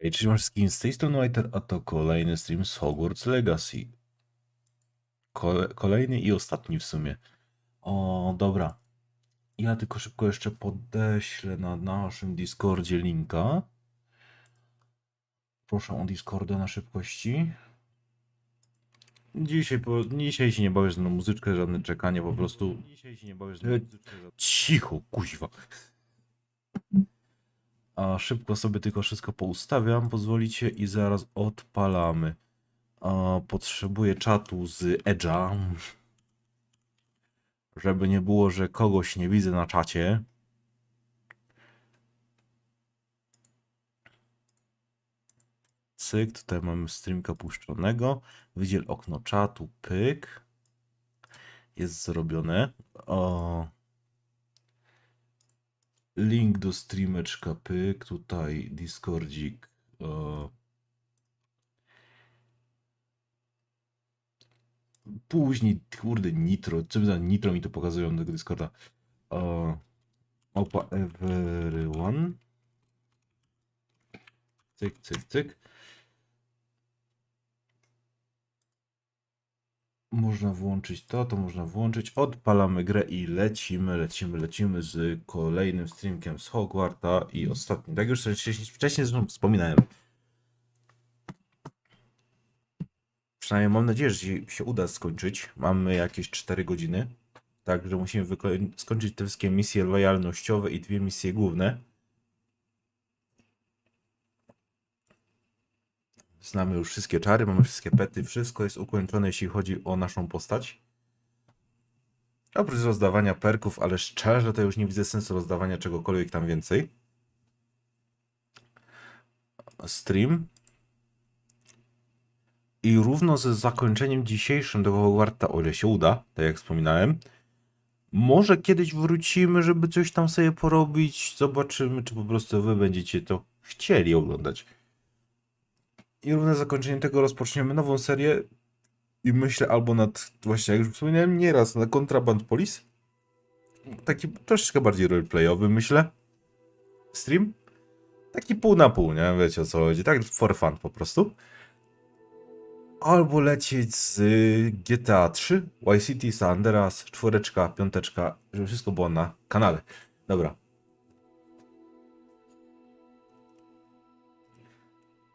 Hej, cześć wszystkim, z tej strony Whiter, a to kolejny stream z Hogwarts Legacy. Kolejny i ostatni w sumie. O, dobra. Ja tylko szybko jeszcze podeślę na naszym Discordzie linka. Proszę o Discorda na szybkości. Dzisiaj się nie bawisz na muzyczkę, żadne czekanie, po prostu. Dzisiaj się nie bawisz na muzyczkę. Cicho, kuźwa. A szybko sobie tylko wszystko poustawiam, pozwolicie, i zaraz odpalamy. Potrzebuję czatu z Edge'a, żeby nie było, że kogoś nie widzę na czacie. Cyk, tutaj mamy streamka puszczonego. Wydziel okno czatu, pyk. Jest zrobione. Link do streameczka, pyk. Tutaj Discordzik. Później, kurde, Nitro. Co za Nitro mi to pokazują do tego Discorda. Opa, everyone. Cyk, cyk, cyk. Można włączyć to można włączyć. Odpalamy grę i lecimy z kolejnym streamkiem z Hogwarta i ostatnim. Tak już wcześniej zresztą wspominałem. Przynajmniej mam nadzieję, że się uda skończyć. Mamy jakieś 4 godziny. Także musimy skończyć te wszystkie misje lojalnościowe i 2 misje główne. Znamy już wszystkie czary, mamy wszystkie pety, wszystko jest ukończone, jeśli chodzi o naszą postać. Oprócz rozdawania perków, ale szczerze to już nie widzę sensu rozdawania czegokolwiek tam więcej. Stream. I równo ze zakończeniem dzisiejszym tego Hogwarta, o ile się uda, tak jak wspominałem, może kiedyś wrócimy, żeby coś tam sobie porobić. Zobaczymy, czy po prostu wy będziecie to chcieli oglądać. I równe zakończeniem tego rozpoczniemy nową serię. I myślę albo nad, właśnie jak już wspomniałem nieraz, na Contraband Police. Taki troszeczkę bardziej roleplayowy, myślę. Stream. Taki pół na pół, nie? Wiecie o co chodzi. Tak for fun po prostu. Albo lecieć z GTA 3, Vice City, San Andreas, 4, 5, żeby wszystko było na kanale. Dobra.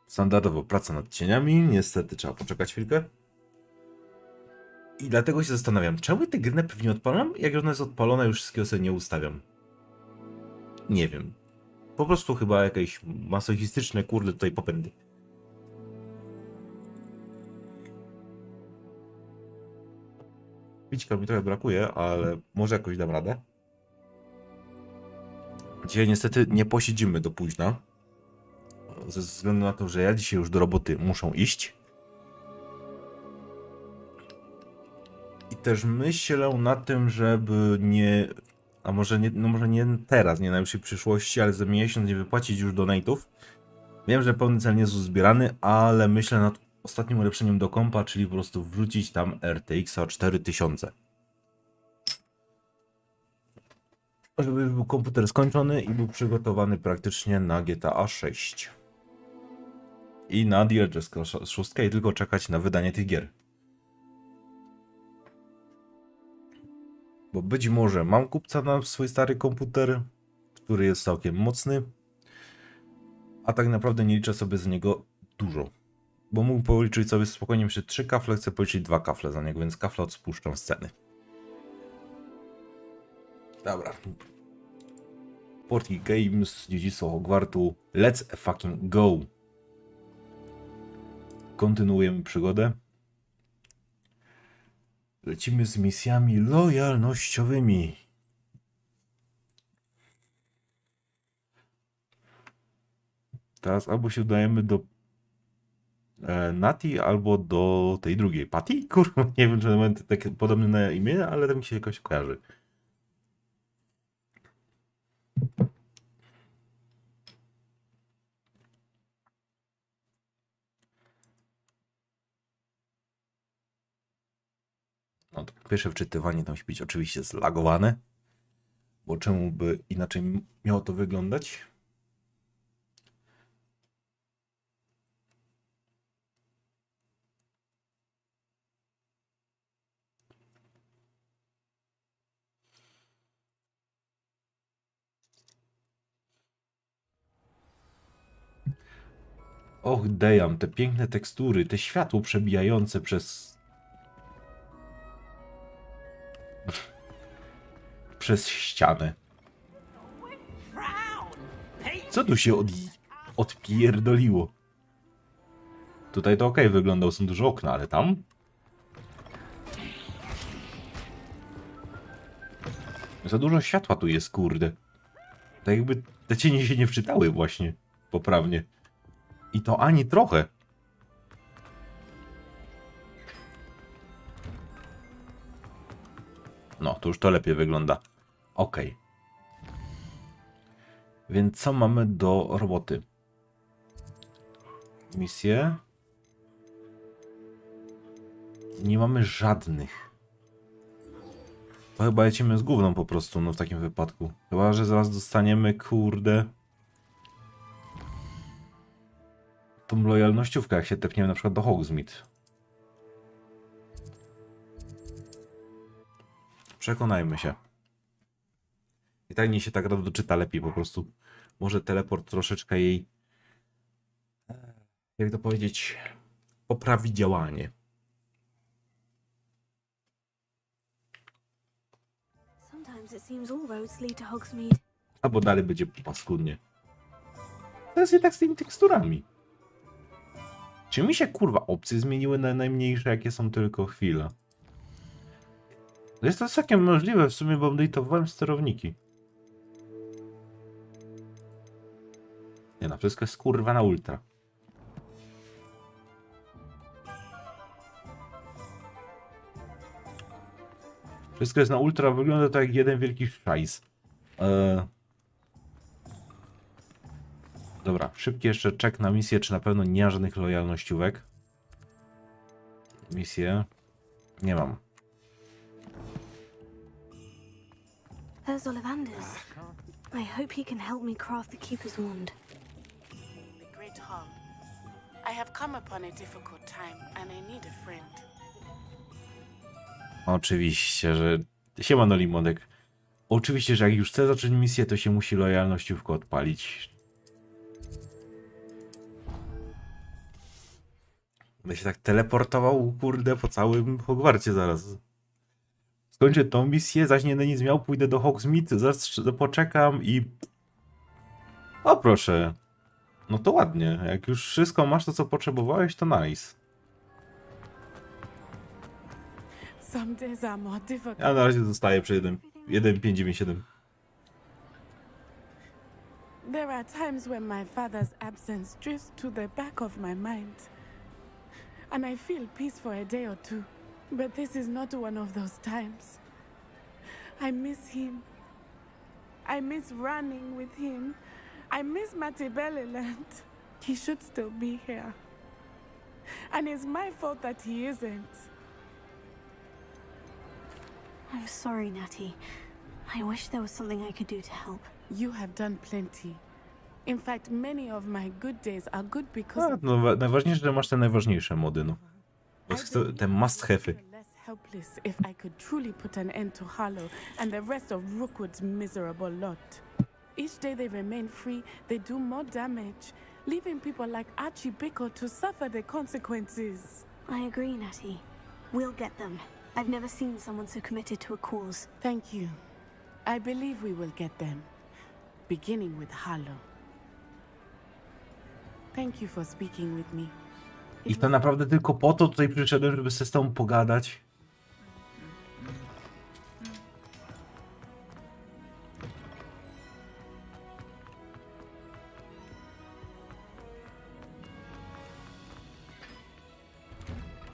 Standardowo praca nad cieniami, niestety trzeba poczekać chwilkę. I dlatego się zastanawiam, czemu tę grę pewnie odpalam, jak ona jest odpalona, już wszystkiego sobie nie ustawiam. Nie wiem. Po prostu chyba jakieś masochistyczne, kurde, tutaj popędy. Pićka mi trochę brakuje, ale może jakoś dam radę. Dzisiaj niestety nie posiedzimy do późna. Ze względu na to, że ja dzisiaj już do roboty muszę iść. I też myślę nad tym, żeby nie... A może nie, no może nie teraz, nie na najbliższej przyszłości, ale za miesiąc nie wypłacić już donate'ów. Wiem, że pełny cel nie jest uzbierany, ale myślę nad ostatnim ulepszeniem do kompa, czyli po prostu wrzucić tam RTX-a 4000. Żeby już był komputer skończony i był przygotowany praktycznie na GTA 6. I na DLC 6 i tylko czekać na wydanie tych gier. Bo być może mam kupca na swój stary komputer, który jest całkiem mocny, a tak naprawdę nie liczę sobie za niego dużo. Bo mógł policzyć sobie spokojnie przy 3 kafle, chcę policzyć 2 kafle za niego, więc kafle odspuszczam z ceny. Dobra. Porty Games, Dziedzictwo Hogwartu, let's fucking go! Kontynuujemy przygodę. Lecimy z misjami lojalnościowymi. Teraz albo się udajemy do Nati, albo do tej drugiej. Patty? Kurwa, nie wiem, czy mamy takie podobne na imię, ale to mi się jakoś kojarzy. No to pierwsze wczytywanie tam musi być oczywiście zlagowane. Bo czemu by inaczej miało to wyglądać? Och, damn, te piękne tekstury, te światło przebijające przez ścianę. Co tu się odpierdoliło? Tutaj to okej wyglądał, są duże okna, ale tam? Za dużo światła tu jest, kurde. Tak jakby te cienie się nie wczytały właśnie poprawnie. I to ani trochę. No, to już to lepiej wygląda. Okej. Więc co mamy do roboty? Misje? Nie mamy żadnych. To chyba lecimy z gówną po prostu, no w takim wypadku. Chyba, że zaraz dostaniemy, kurde... tą lojalnościówkę, jak się tepniemy na przykład do Hogsmeade. Przekonajmy się. I tak nie się tak doczyta lepiej po prostu. Może teleport troszeczkę jej... jak to powiedzieć... poprawi działanie. Albo dalej będzie paskudnie. To jest i tak z tymi teksturami. Czy mi się kurwa opcje zmieniły na najmniejsze, jakie są tylko chwila? Jest to całkiem możliwe w sumie, bo update'owałem sterowniki. Nie no, wszystko jest kurwa na ultra. Wszystko jest na ultra, wygląda to jak jeden wielki szajs. Dobra, szybki jeszcze check na misję, czy na pewno nie ma żadnych lojalnościówek. Misję nie mam. There's Ollivanders. I hope he can help me craft the Keeper's Wand. The Great Hall. I have come upon a difficult time and I need a friend. Oczywiście, że... Siemano Limonek. Oczywiście, że jak już chce zacząć misję, to się musi lojalnościówkę odpalić. Będę się tak teleportował, kurde, po całym Hogwarcie zaraz. Skończę tą misję, zaś nie będę nic miał, pójdę do Hogsmeade, zaraz poczekam i... O proszę. No to ładnie. Jak już wszystko masz to, co potrzebowałeś, to nice. Some days are more difficult. Ja na razie zostaję przy 1.597. There are times when my father's absence drifts to the back of my mind. And I feel peace for a day or two. But this is not one of those times. I miss him. I miss running with him. I miss Mattibelliland. He should still be here. And it's my fault that he isn't. I'm sorry, Natty. I wish there was something I could do to help. You have done plenty. In fact, many of my good days are good because... No, najważniejsze, że masz te najważniejsze mody, no. Te must have'y. less helpless if I could truly put an end to Harlow and the rest of Rookwood's miserable lot. Each day they remain free, they do more damage, leaving people like Archie Bickle to suffer the consequences. I agree, Natty. We'll get them. I've never seen someone so committed to a cause. Thank you. I believe we will get them, beginning with Harlow. Thank you for speaking with me. I to naprawdę tylko po to tutaj przyszedłem, żeby z tobą pogadać.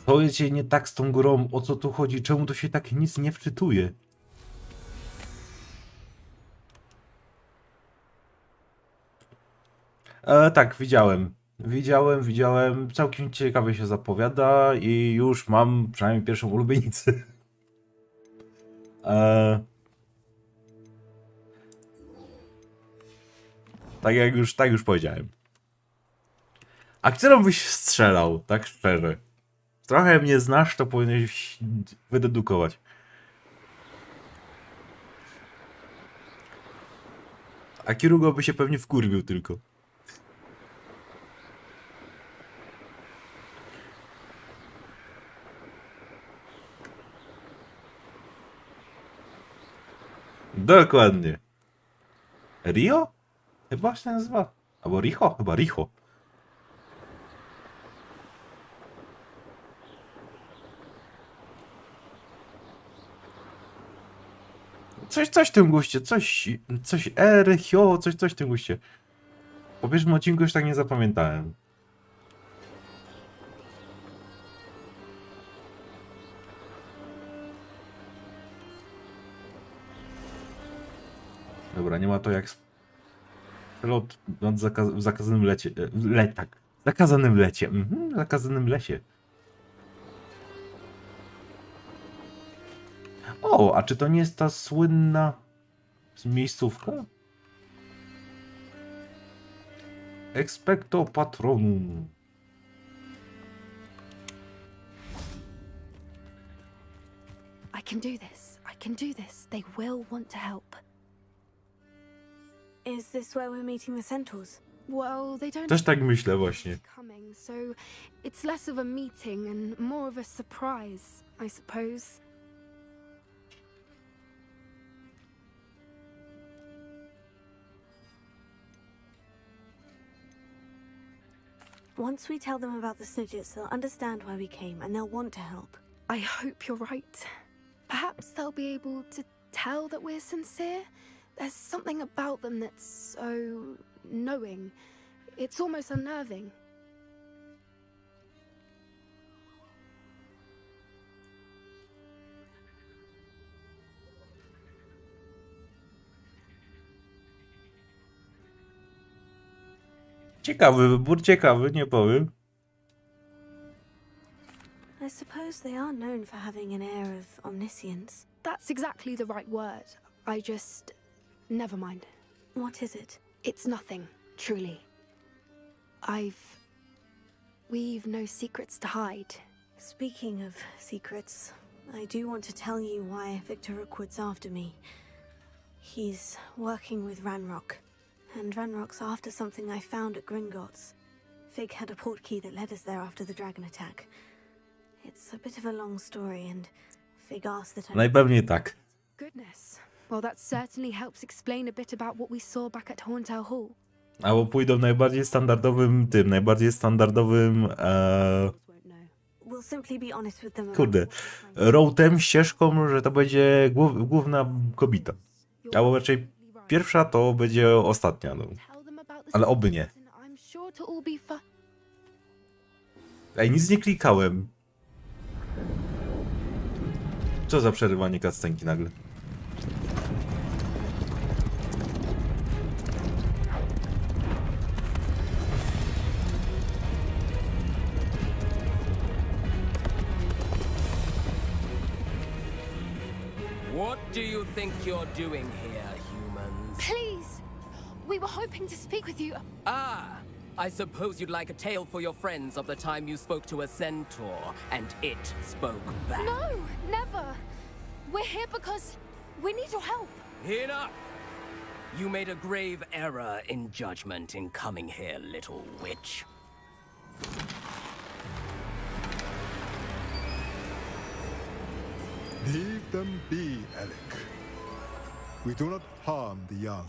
Co jest nie tak z tą grą? O co tu chodzi? Czemu to się tak nic nie wczytuje? Tak, widziałem. Całkiem ciekawie się zapowiada i już mam przynajmniej pierwszą ulubienicę. Tak już powiedziałem. A którą byś strzelał, tak szczerze? Trochę mnie znasz, to powinieneś wydedukować. A Kirugo by się pewnie wkurwił tylko. Dokładnie. Rio? Chyba się nazywa. Albo Richo? Chyba Richo. Coś w tym guście, coś Erchio, coś w tym guście. Po pierwszym odcinku już tak nie zapamiętałem. Dobra, nie ma to jak lot w zakazanym lecie. Tak. W zakazanym lecie. W zakazanym lesie. O, a czy to nie jest ta słynna miejscówka? Expecto Patronum. I can do this. I can do this. They will want to help. Is this where we're meeting the centaurs? Well, they don't Też tak myślę właśnie. coming, so it's less of a meeting and more of a surprise, I suppose. Once we tell them about the Snidgets, they'll understand why we came and they'll want to help. I hope you're right. Perhaps they'll be able to tell that we're sincere. There's something about them that's so knowing. It's almost unnerving. Ciekawy wybór, ciekawy, nie powiem. I suppose they are known for having an air of omniscience. That's exactly the right word. Never mind. What is it? It's nothing, truly. We've no secrets to hide. Speaking of secrets, I do want to tell you why Victor Rookwood's after me. He's working with Ranrock, and Ranrock's after something I found at Gringotts. Fig had a portkey that led us there after the dragon attack. It's a bit of a long story, and Fig asked that I... Najpewniej tak. Goodness. Well, that certainly helps explain a bit about what we saw back at Horntail Hall. Albo pójdą najbardziej standardowym Won't know. We'll simply be honest with them about kurde, what we're trying to do. routem, ścieżką, że to będzie główna kobieta. Albo raczej pierwsza to będzie ostatnia, no. Tell them about the Ale oby nie. secrets and I'm sure to all be Ej, nic nie klikałem. Co za przerywanie cutscenki nagle? What do you think you're doing here, humans? Please! We were hoping to speak with you. Ah, I suppose you'd like a tale for your friends of the time you spoke to a centaur and it spoke back. No, never! We're here because we need your help. Enough! You made a grave error in judgment in coming here, little witch. Leave them be, Alec. We do not harm the young.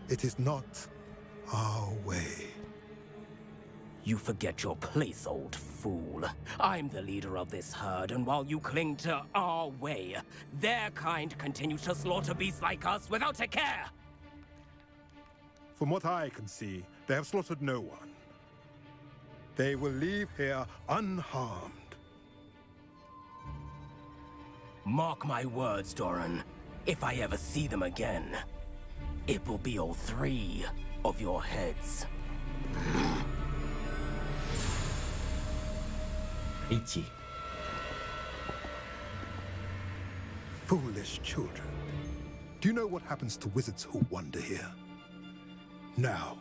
It is not our way. You forget your place, old fool. I'm the leader of this herd, and while you cling to our way, their kind continue to slaughter beasts like us without a care! From what I can see, they have slaughtered no one. They will leave here unharmed. Mark my words, Doran. If I ever see them again, it will be all three of your heads. Idź. Foolish children. Do you know what happens to wizards who wander here? Now,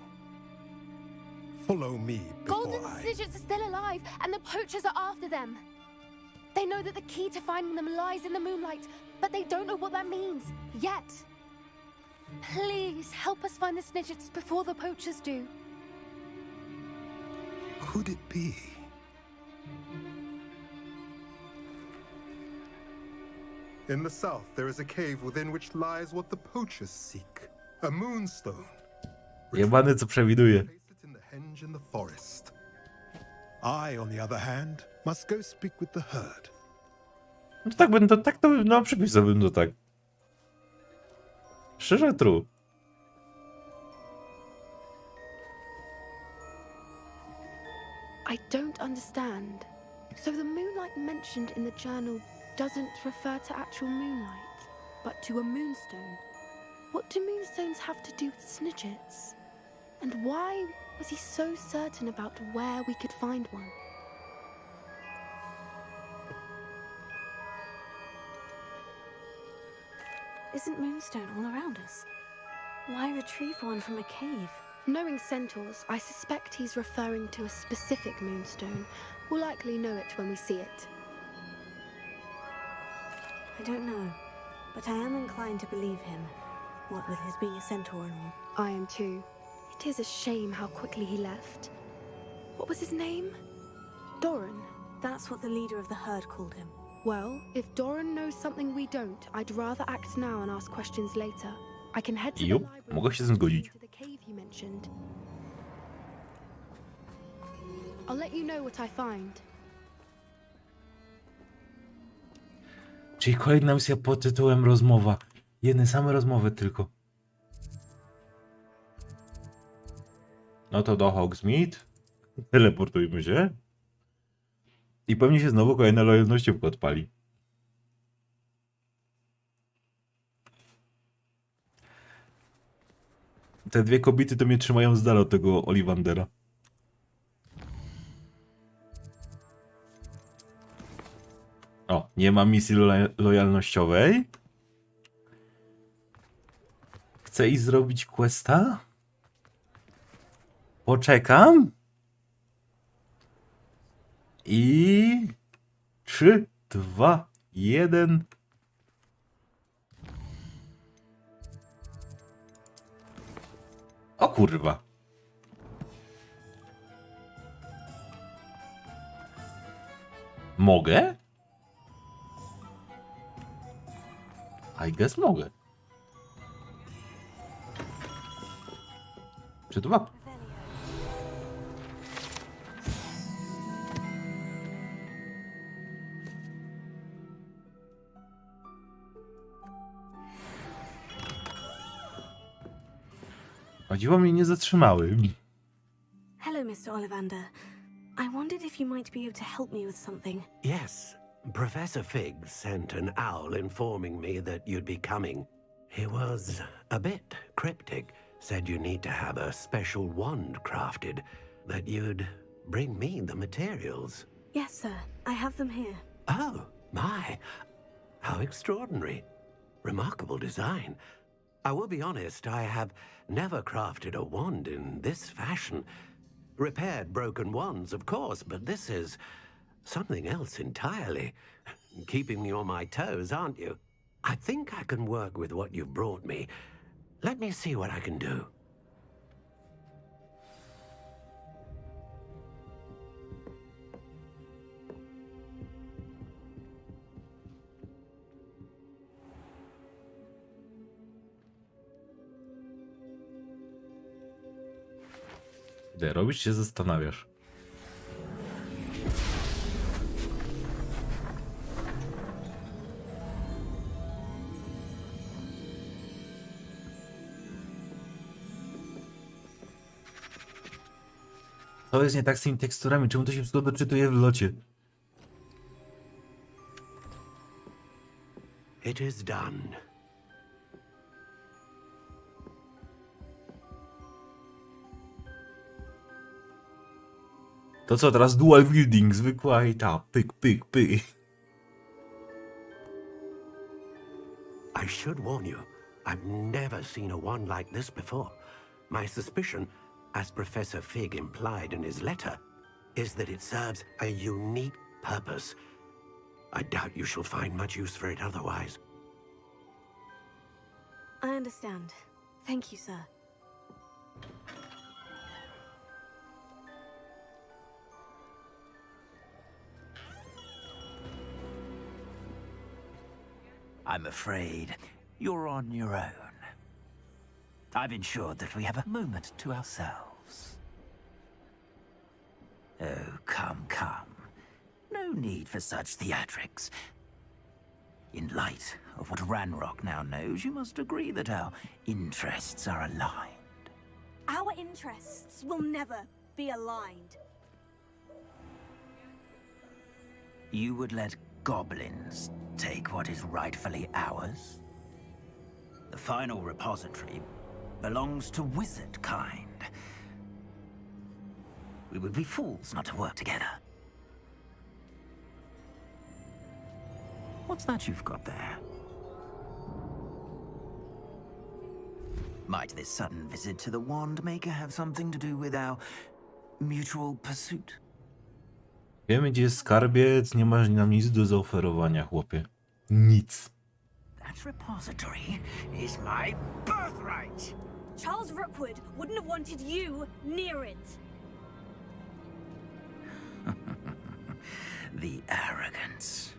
follow me before Golden Snidgets are still alive, and the poachers are after them. They know that the key to finding them lies in the moonlight, but they don't know what that means, yet. Please, help us find the Snidgets before the poachers do. Could it be? In the south, there is a cave within which lies what the poachers seek. A moonstone. Jebany, co przewiduje. Place it in the henge in the forest. I, on the other hand, must go speak with the herd. No tak to bym, no przypisałbym to tak. Szczerze, true. I don't understand. So the moonlight mentioned in the journal doesn't refer to actual moonlight, but to a moonstone. What do moonstones have to do with snitchets? And why was he so certain about where we could find one? Isn't Moonstone all around us? Why retrieve one from a cave? Knowing centaurs, I suspect he's referring to a specific moonstone. We'll likely know it when we see it. I don't know, but I am inclined to believe him. What with his being a centaur and all. I am too. It is a shame how quickly he left. What was his name? Doran. That's what the leader of the herd called him. Well, if Doran knows something we don't, I'd rather act now and ask questions later. I can head to the Jup, library mogę się z tym zgodzić. to the cave he mentioned. I'll let you know what I find. Czyli kolejna misja pod tytułem rozmowa. Jedne same rozmowy tylko. No to do Hogsmeade. Teleportujmy się. I pewnie się znowu kolejna lojalnościówka odpali. Te dwie kobiety to mnie trzymają z dala od tego Ollivandera. O, nie ma misji lojalnościowej. Chcę iść zrobić questa? Poczekam. I 3, 2, 1. O kurwa. Mogę? I guess mogę. Czy dwa? O dziwo mnie nie zatrzymały. Hello, Mr. Ollivander. I wondered if you might be able to help me with something. Yes, Professor Fig sent an owl informing me that you'd be coming. He was a bit cryptic, said you need to have a special wand crafted, that you'd bring me the materials. Yes, sir. I have them here. Oh, my. How extraordinary. Remarkable design. I will be honest, I have never crafted a wand in this fashion. Repaired broken wands, of course, but this is something else entirely. Keeping me on my toes, aren't you? I think I can work with what you've brought me. Let me see what I can do. Gdy robisz, się zastanawiasz. To jest nie tak z tymi teksturami. Czemu to się wszystko doczytuje w locie? It is done. To co, teraz dual wielding, zwykła i ta, pyk, pyk, pyk. I should warn you, I've never seen a wand like this before. My suspicion, as Professor Fig implied in his letter, is that it serves a unique purpose. I doubt you shall find much use for it otherwise. I understand. Thank you, sir. I'm afraid you're on your own. I've ensured that we have a moment to ourselves. Oh, come, come. No need for such theatrics. In light of what Ranrock now knows, you must agree that our interests are aligned. Our interests will never be aligned. You would let goblins take what is rightfully ours? The final repository belongs to wizard kind. We would be fools not to work together. What's that you've got there? Might this sudden visit to the Wand Maker have something to do with our mutual pursuit? Wiemy, gdzie jest skarbiec, nie masz nam nic do zaoferowania, chłopie. Nic. That repository is my birthright! Charles Rookwood wouldn't have wanted you near it. The arrogance.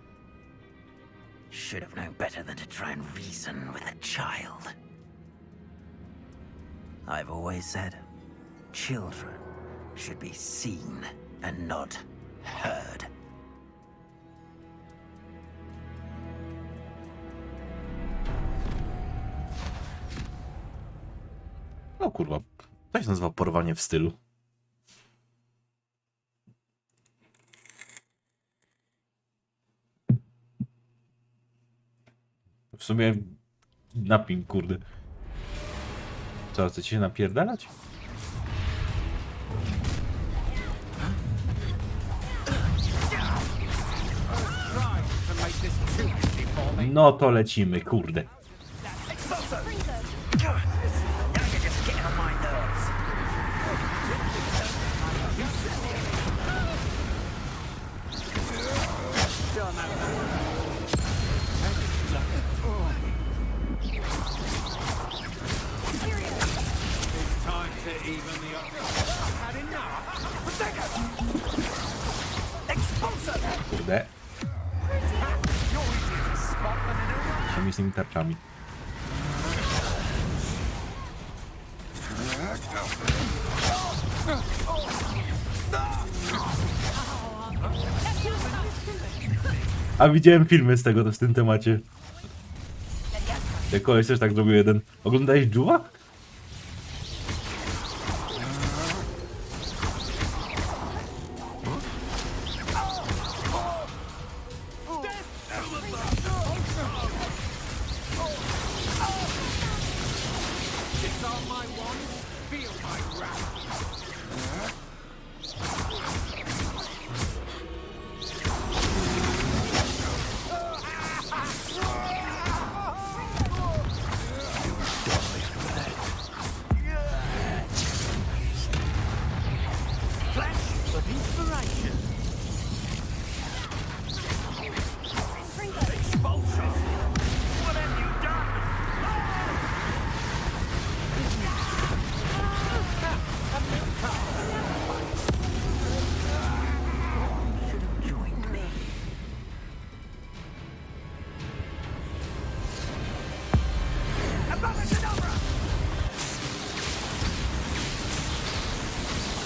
Should have known better than to try and reason with a child. I've always said, children should be seen and not heard. No kurwa, to się nazywa porwanie w stylu. W sumie napin, kurde. Co, chcecie się napierdalać? No to lecimy, kurde. Kurde. Co mi z tymi tarczami? A widziałem filmy z tego, w tym temacie. Jak koleś też tak zrobił jeden. Oglądałeś Dżuwa?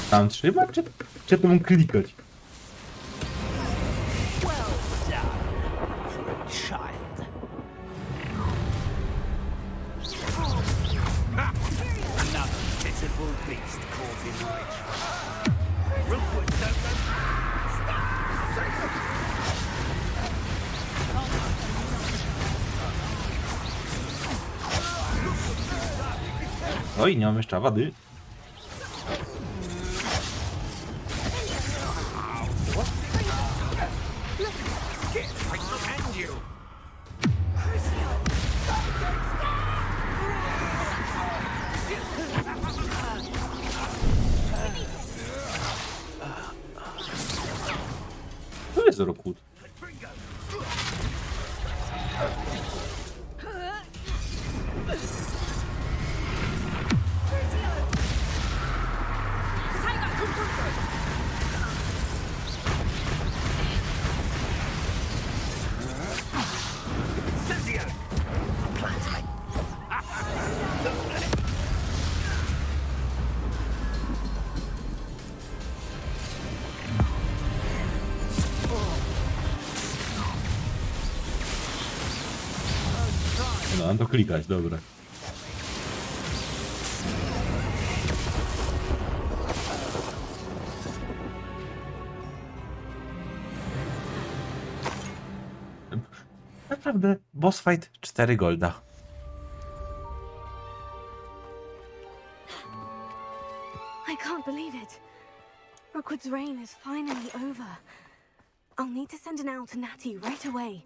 Tam trzymać, czy to mam klikać? Child. Another pitiful beast caught in my trap. Rookwood don't know. Oj, nie mam jeszcze wady. To jest Rookwood. No, mam to klikać, dobra. Naprawdę, boss fight 4 golda. I can't believe it. Rookwood's reign is finally over. I'll need to send an owl to Natty right away.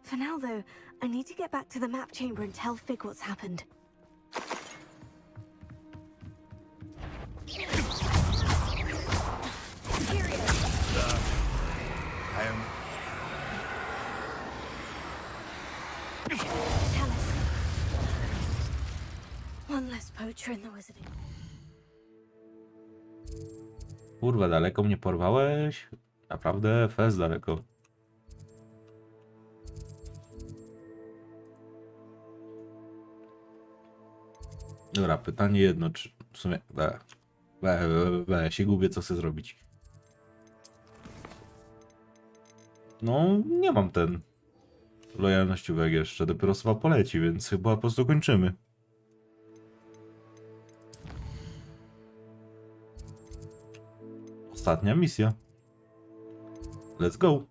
For now, though, I need to get back to the map chamber and tell Fig what's happened. Tell us. One less poacher in the wizarding. Kurwa, daleko mnie porwałeś? Naprawdę, fez daleko. Dobra, pytanie jedno, czy w sumie... się gubię, co chcę zrobić. No, nie mam ten lojalnościówek jeszcze, dopiero SUBA poleci, więc chyba po prostu kończymy. Ostatnia misja. Let's go.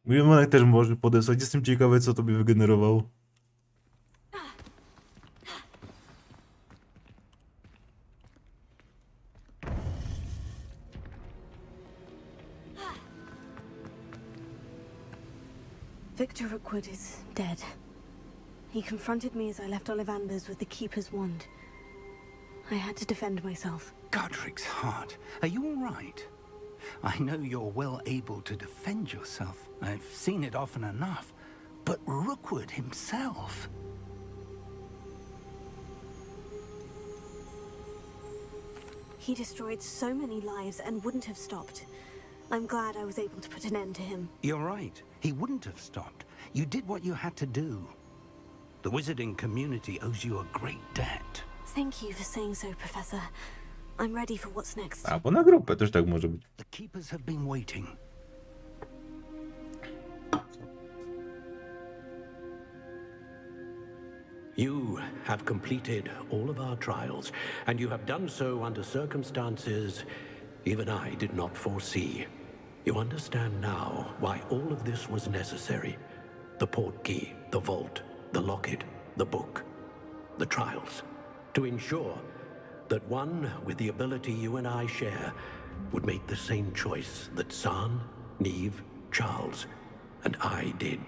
Mój Monek też może podesłać. Jestem ciekawy, co to by wygenerowało. Victor Rookwood is dead. He confronted me as I left Ollivanders with the Keeper's wand. I had to defend myself. Godric's heart, are you all right? I know you're well able to defend yourself. I've seen it often enough. But Rookwood himself... He destroyed so many lives and wouldn't have stopped. I'm glad I was able to put an end to him. You're right. He wouldn't have stopped. You did what you had to do. The wizarding community owes you a great debt. Thank you for saying so, Professor. I'm ready for what's next. Albo na grupę też tak może być. The keepers have been waiting. You have completed all of our trials, and you have done so under circumstances even I did not foresee. You understand now why all of this was necessary. The portkey, the vault, the locket, the book, the trials. To ensure that one with the ability you and I share would make the same choice that San, Neve, Charles, and I did.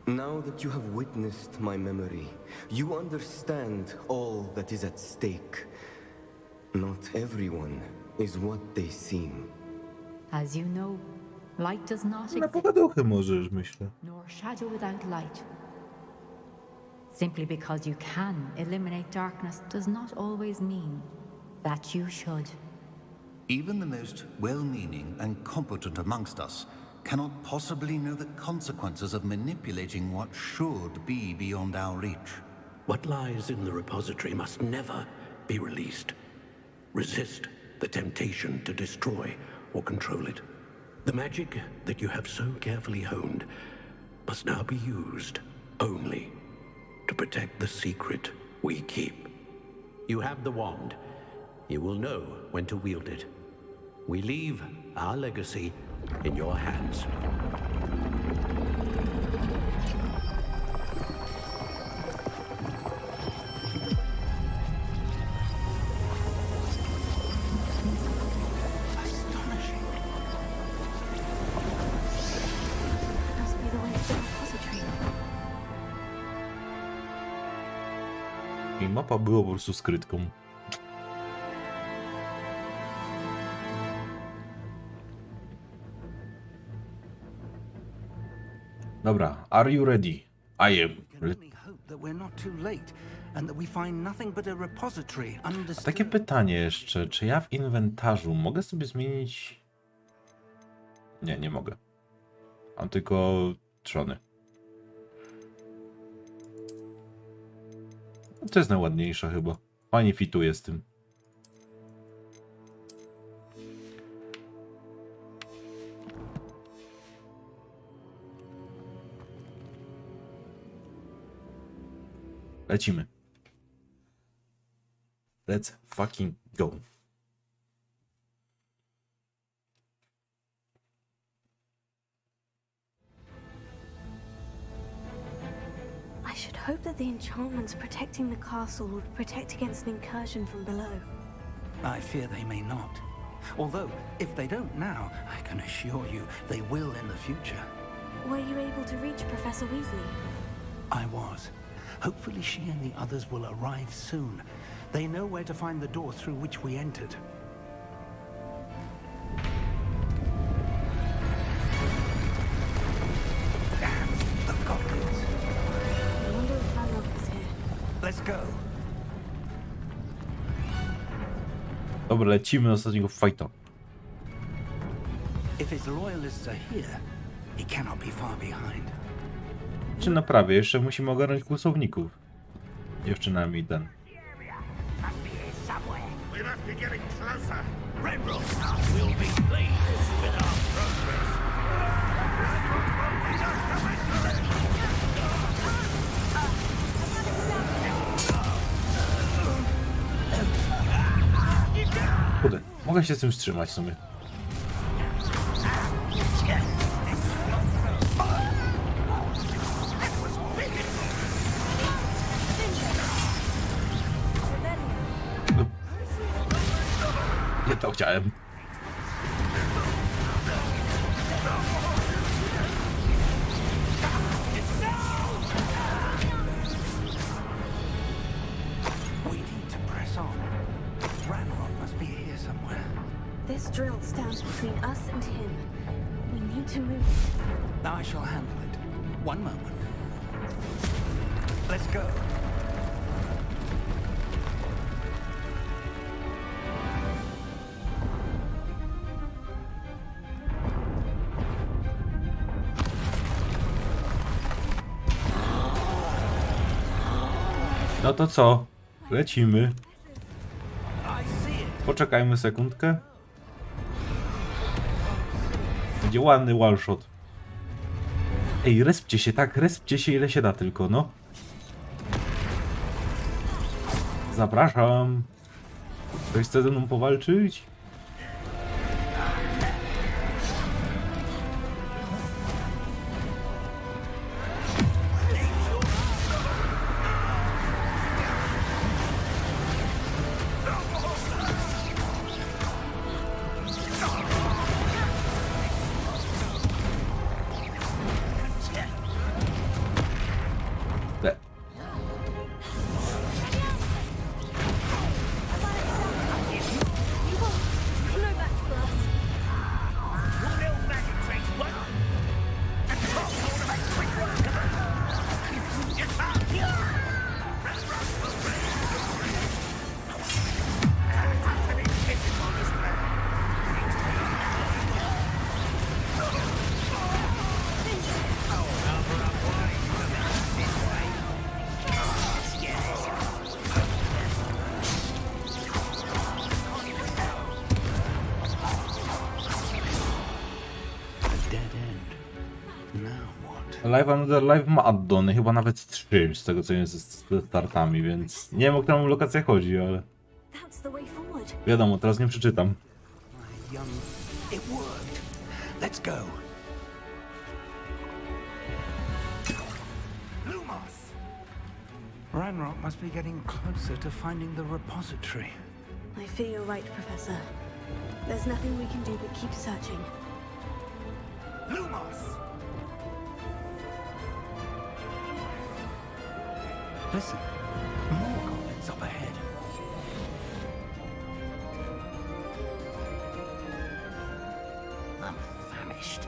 Now that you have witnessed my memory, you understand all that is at stake. Not everyone is what they seem. As you know, light does not Na exist, pogaduchy możesz, myślę. nor shadow without light. Simply because you can eliminate darkness does not always mean that you should. Even the most well-meaning and competent amongst us cannot possibly know the consequences of manipulating what should be beyond our reach. What lies in the repository must never be released. Resist the temptation to destroy or control it. The magic that you have so carefully honed must now be used only to protect the secret we keep. You have the wand. You will know when to wield it. We leave our legacy in your hands. Astonishing. Must be the way to the repository. I mapa była po prostu skrytką. Dobra, are you ready? I am. We can only hope that we're not too late and that we find nothing but a repository A takie undisturbed. pytanie jeszcze, czy ja w inwentarzu mogę sobie zmienić... Nie, nie mogę. Mam tylko trzony. To jest najładniejsza chyba. Fajnie fituje z tym. Lecimy. Let's fucking go. I should hope that the enchantments protecting the castle would protect against an incursion from below. I fear they may not. Although, if they don't now, I can assure you they will in the future. Were you able to reach Professor Weasley? I was. Hopefully she and the others will arrive soon. They know where to find the door through which we entered. Damn, the goblins. I wonder if Ranrock is here. Let's go. Dobra, lecimy do ostatniego fighta. If his loyalists are here, he cannot be far behind. Czy naprawię? Jeszcze musimy ogarnąć kłusowników. Dziewczynami ten. We must be getting closer. Renbrook will be pleased with our progress. Kurde, mogę się z tym wstrzymać w sumie. Nie to chciałem. We need to press on. Ranrock must be here somewhere. This drill stands between us and him. We need to move. I shall handle it. One moment. Let's go. No to co? Lecimy. I see it. Poczekajmy sekundkę. Będzie ładny one shot. Ej, respcie się, tak? Respcie się ile się da tylko, no. Zapraszam. Ktoś chce ze mną powalczyć? Te. Dead end. Now what? Live Another Live ma addony, chyba nawet 3 z tego co jest ze startami, więc nie wiem o którą lokację chodzi, ale That's the way forward. wiadomo, teraz nie przeczytam. My young... It worked. Let's go. Lumos! Ranrock must be getting closer to finding the repository. I fear you're right, Professor. There's nothing we can do but keep searching. Lumos! Listen, more goblins up ahead. I'm famished.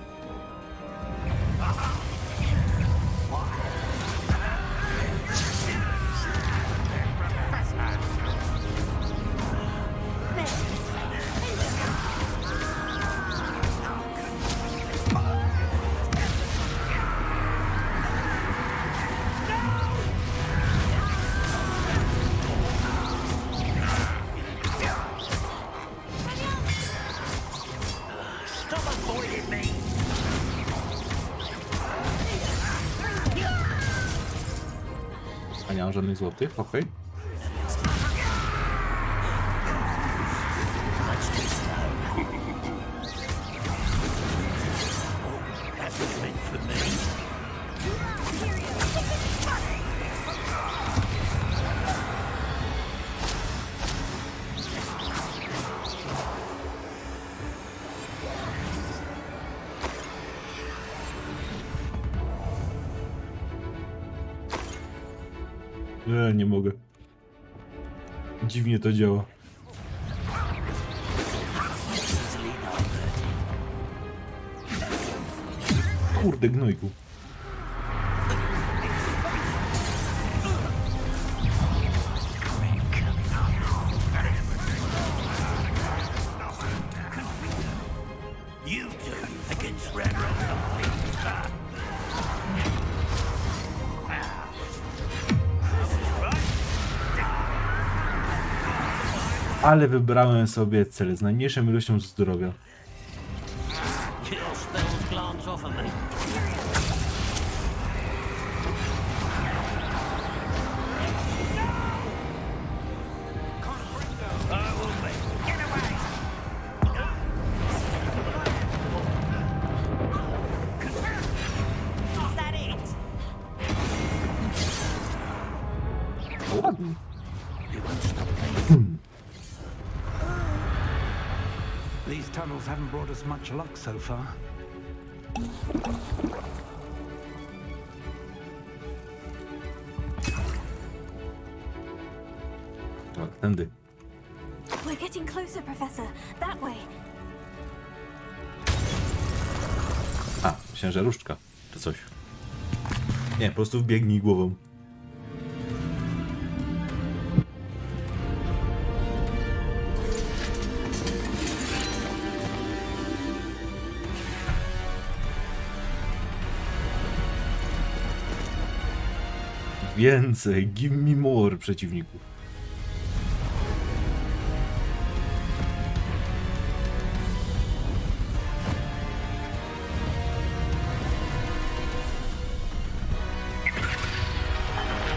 Stop avoiding me! A nie mam żadnych złotych, okej. That was meant for me. Nie mogę. Dziwnie to działa. Kurde, gnojku. You two against Ranrock. Ale wybrałem sobie cel z najmniejszą ilością zdrowia. Kill spells glance off of me. Ładnie. These tunnels haven't brought us much luck so far. Tak, tędy. We're getting closer, Professor. That way. A, myślałem, że różdżka, czy coś. Nie, po prostu wbiegnij głową. Więcej, give me more przeciwników.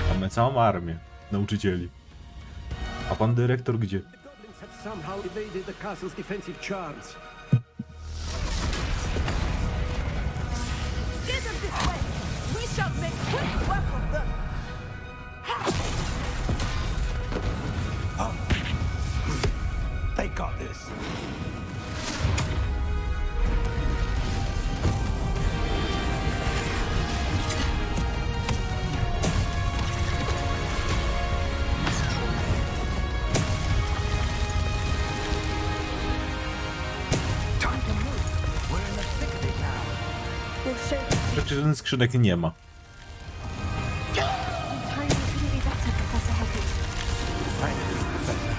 Mamy całą armię nauczycieli. A pan dyrektor gdzie? Somehow evaded the castle's defensive charms. Steer them this way. We shall make quick work of them. They got this. Time to move. We're in the thick of it now. We'll show them. Rzeczy skrzynek nie ma. Timing couldn't be better, Professor Hecky. Thank you, Professor.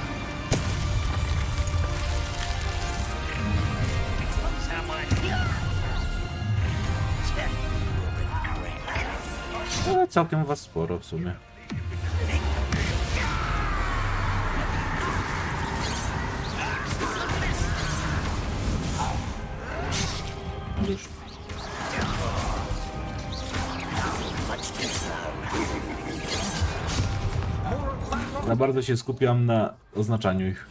Ale całkiem was sporo w sumie. Już. Za bardzo się skupiam na oznaczaniu ich.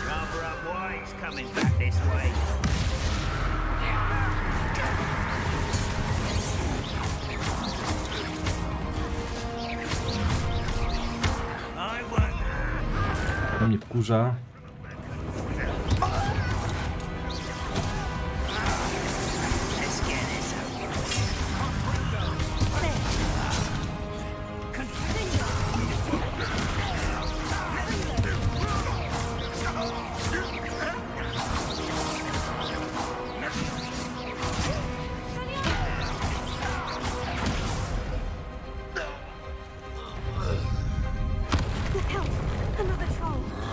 Rather unwise coming back this way. I won't. To mnie wkurza. Let's get this over with. Look out! Another troll. This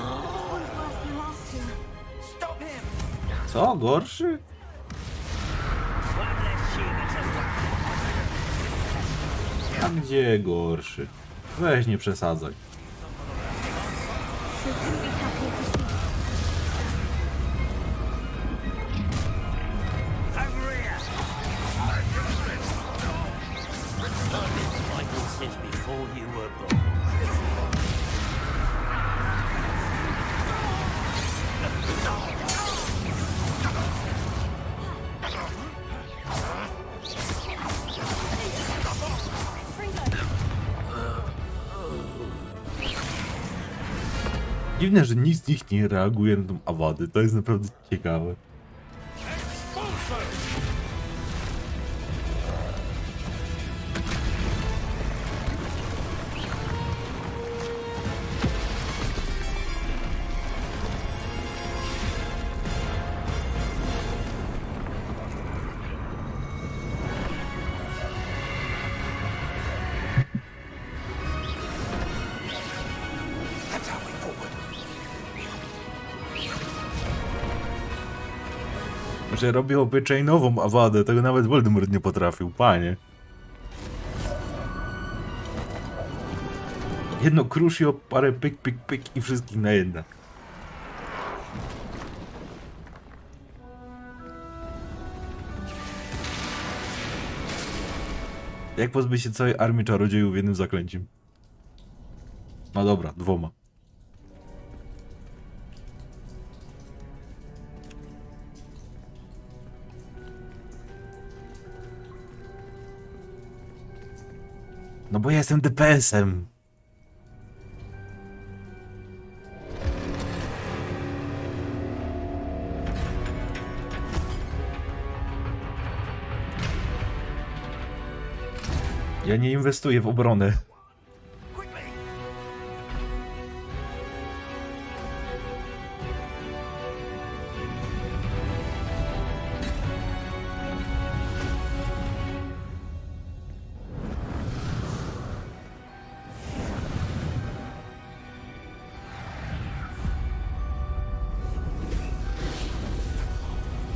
one's worse than the last two. Stop him! Co? Gorszy? One less human to work. A gdzie gorszy? Weź nie przesadzaj. We couldn't be happier to see. Dziwne, że nic z nich nie reaguje na tą awadę. To jest naprawdę ciekawe. Że robię obyczajnową awadę, tego nawet Voldemort nie potrafił, panie. Jedno crucio, parę pyk, pyk, pyk i wszystkich na jedna. Jak pozbyć się całej armii czarodziejów jednym zaklęciem? No dobra, 2. No bo ja jestem DPS-em. Ja nie inwestuję w obronę.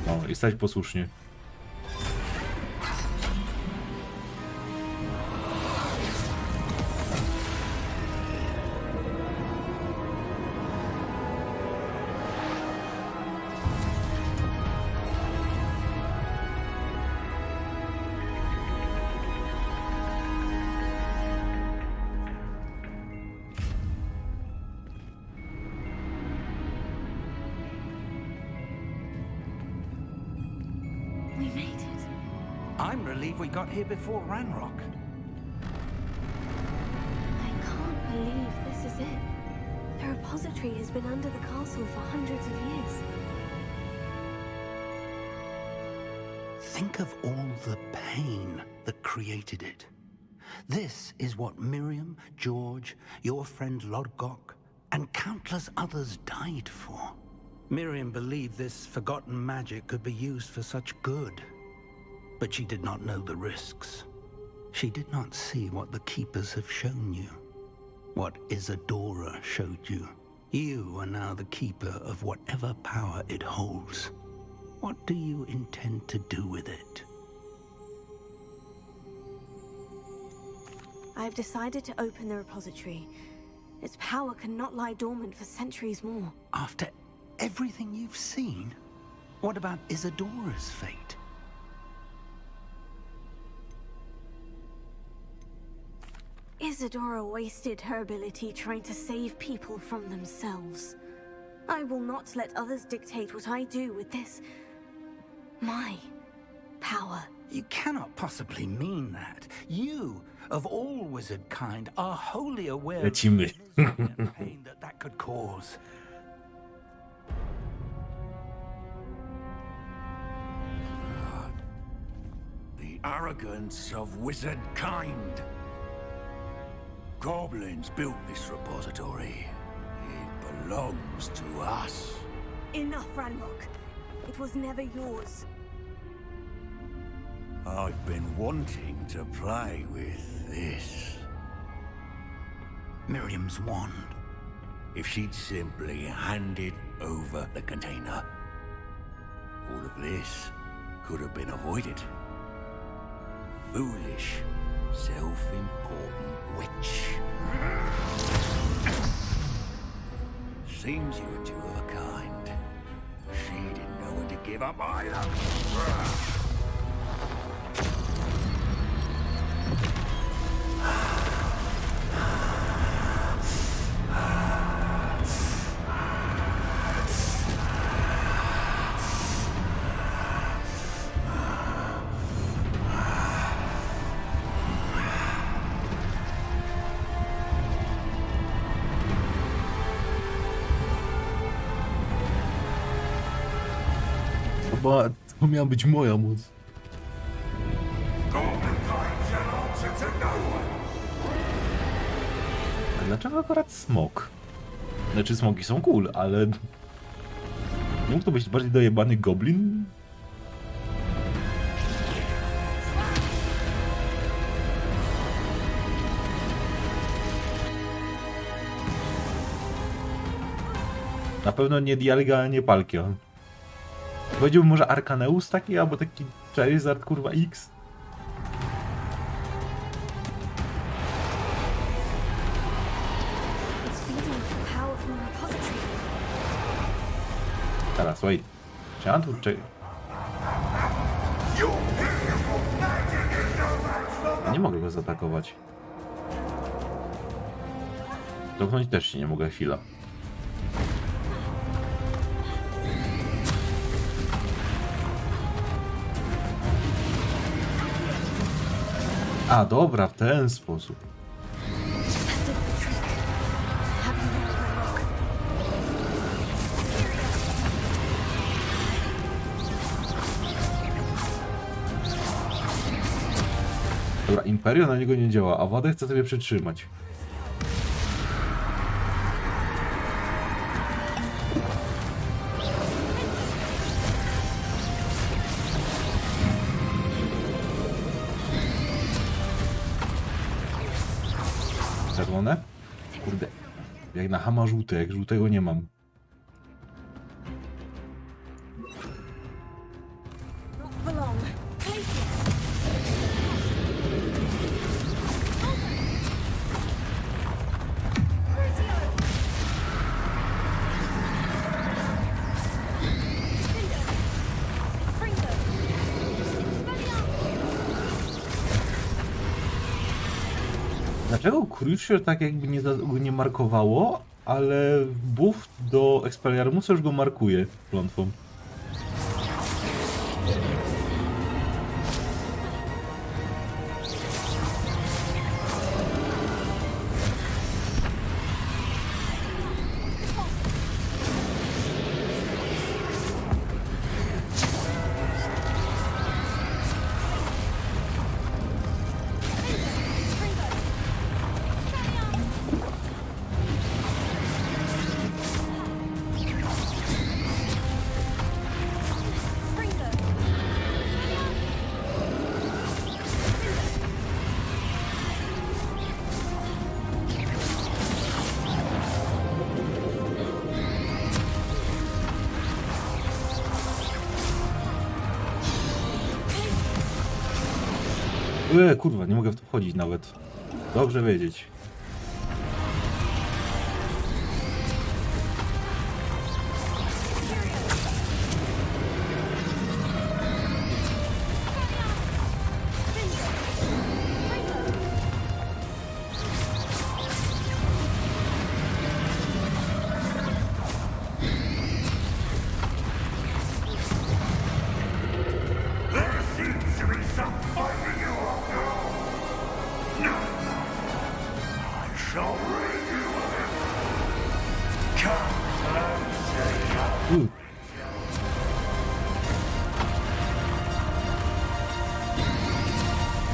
O, i stać posłusznie. We made it. I'm relieved we got here before Ranrock. I can't believe this is it. The repository has been under the castle for hundreds of years. Think of all the pain that created it. This is what Miriam, George, your friend Lodgok, and countless others died for. Miriam believed this forgotten magic could be used for such good, but she did not know the risks. She did not see what the Keepers have shown you, what Isadora showed you. You are now the Keeper of whatever power it holds. What do you intend to do with it? I've decided to open the repository. Its power cannot lie dormant for centuries more. After everything you've seen, what about Isadora's fate? Isadora wasted her ability trying to save people from themselves. I will not let others dictate what I do with this. My power. You cannot possibly mean that. You, of all wizard kind, are wholly aware of the Lecimy. misery and pain that could cause. The arrogance of wizard kind. Goblins built this repository. It belongs to us. Enough, Ranrock. It was never yours. I've been wanting to play with this. Miriam's wand. If she'd simply handed over the container, all of this could have been avoided. Foolish, self-important witch. Seems you were two of a kind. She didn't know when to give up either. To miała być moja moc. A dlaczego akurat smok? Znaczy smoki są cool, ale... Nie mógł to być bardziej dojebany goblin? Na pewno nie Dialga, nie Palkia. Powiedziałbym może Arkaneus taki, albo taki Charizard kurwa X. Teraz, wait. Czy ja tu nie mogę go zaatakować. Dotknąć też się nie mogę, chwila. A, dobra, w ten sposób. Dobra, Imperio na niego nie działa, a wodę chce sobie przytrzymać. Czerwone? Kurde. Jak na Hama żółte, jak żółtego nie mam. Dlaczego Crucial tak jakby nie markowało, ale buff do Expelliarmusa już go markuje klątwą? Kurwa, nie mogę w to wchodzić nawet. Dobrze wiedzieć.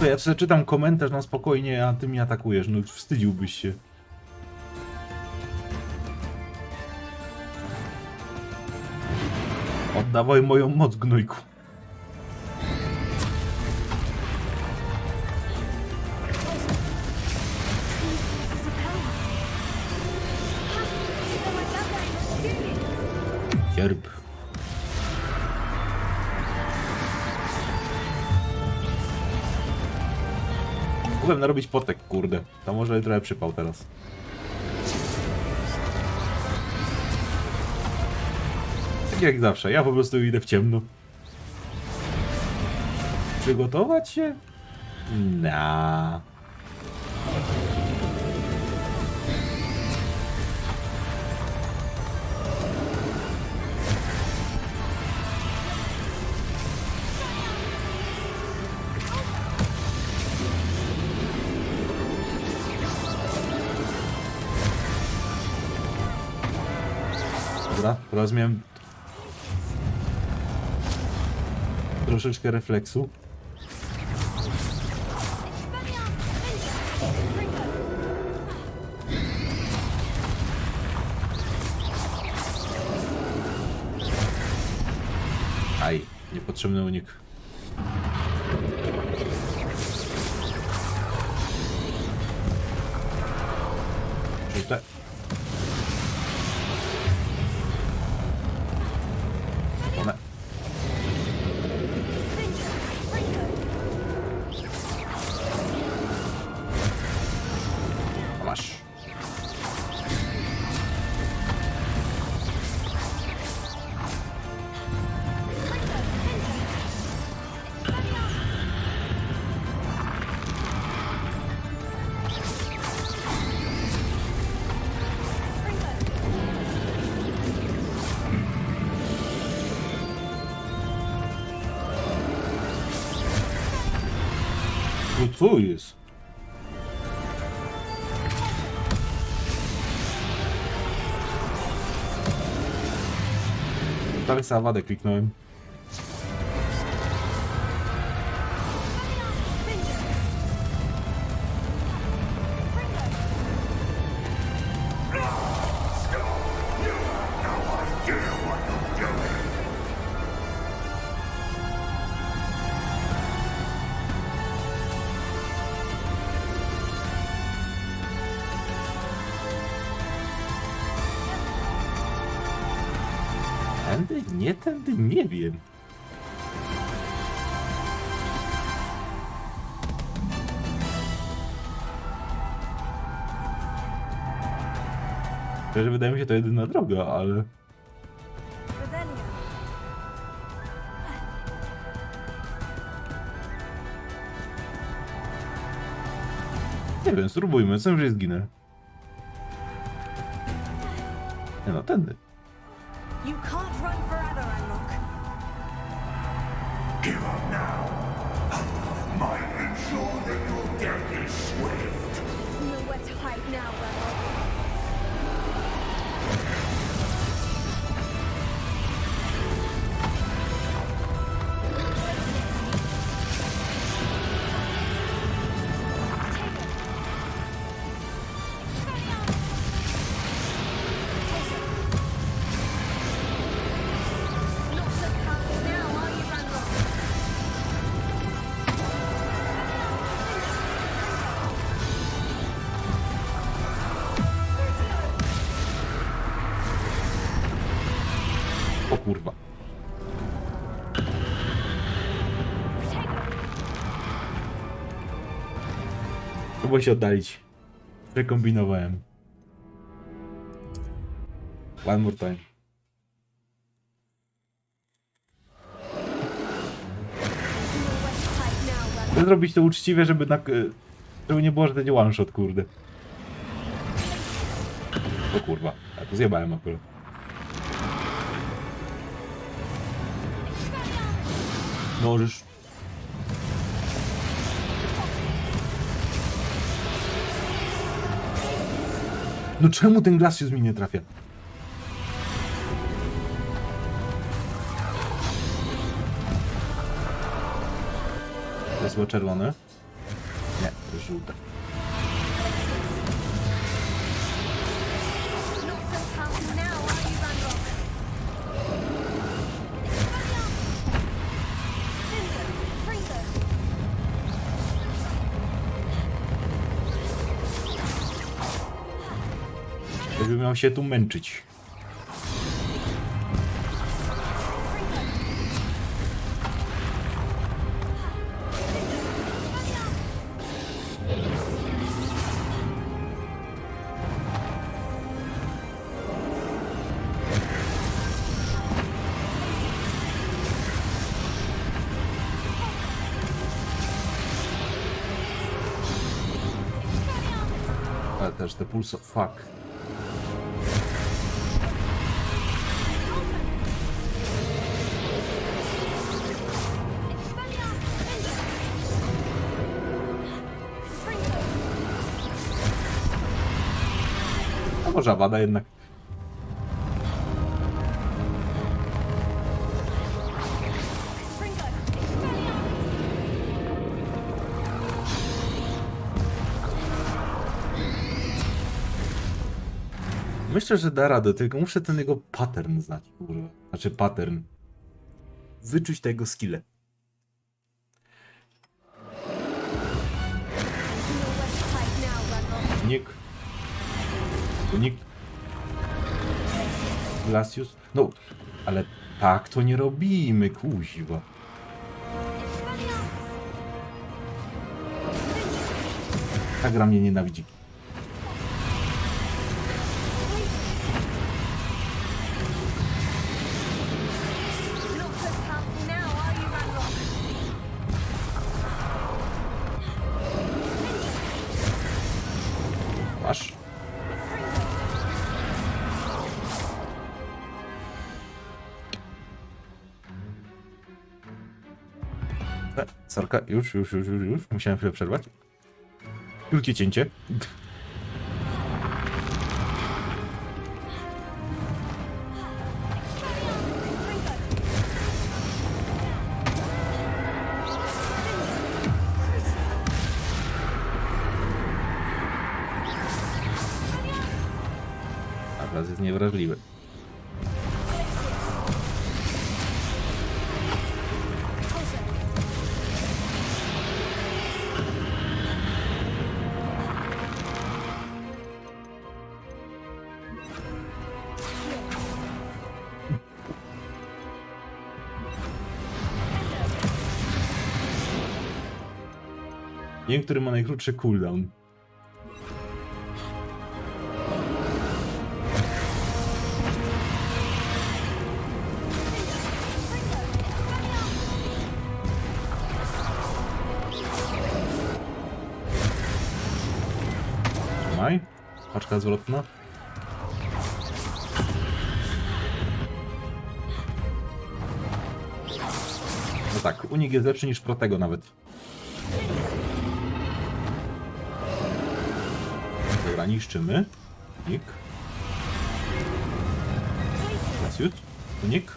To ja sobie czytam komentarz na spokojnie, a ty mnie atakujesz. No wstydziłbyś się. Oddawaj moją moc, gnojku. Cierp. Mogłem narobić potek, kurde. To może trochę przypał teraz. Tak jak zawsze, ja po prostu idę w ciemno. Przygotować się? Na. Dobra, teraz miałem... troszeczkę refleksu. Aj, niepotrzebny unik. Żółte. One. Masz. Co jest? Prawie sawadę kliknąłem. Tędy? Nie tędy? Nie wiem. Szczerze, wydaje mi się to jedyna droga, ale... Nie wiem, spróbujmy, co już zginę. Nie no, tędy. You can't run forever, Ranrock. Give up now. Might ensure that your death is swift. There's nowhere to hide now, Ranrock. O kurwa. Próbuję się oddalić. Przekombinowałem. One more time. Chcę zrobić to uczciwie, żeby nie było, że to będzie one shot, kurde. O kurwa, ja to zjebałem akurat. Możesz. No czemu ten Glacius mi nie trafia? To jest było czerwone? Nie, to jest żółte. Jakby miał się tu męczyć. Ale też te pulso... Fuck. A może wada jednak. Myślę, że da radę, tylko muszę ten jego pattern znać, kurwa. Znaczy pattern. Wyczuć tego skillę. Unik. Unik. Glacius. No, ale tak to nie robimy, kuźwa. Ta gra mnie nienawidzi. Masz. Sarka, już. Musiałem chwilę przerwać. Krótkie cięcie. A teraz jest niewrażliwy. Nie wiem, który ma najkrótszy cooldown. Trzymaj. Paczka zwrotna. No tak, unik jest lepszy niż Protego nawet. Dobra, niszczymy. Unik. Glacius. Unik.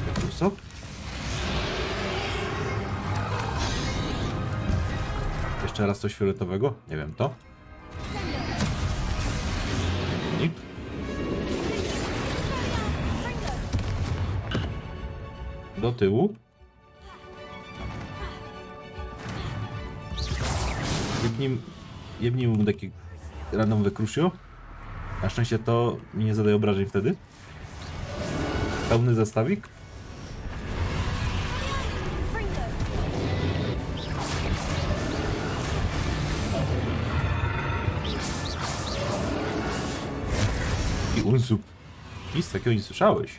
Glaciuso. Jeszcze raz coś fioletowego. Nie wiem, to. Unik. Do tyłu. Jebnij mu taki randomowy Crucio. Na szczęście to mi nie zadaje obrażeń wtedy. Pełny zestawik. I unsub. Nic takiego nie słyszałeś.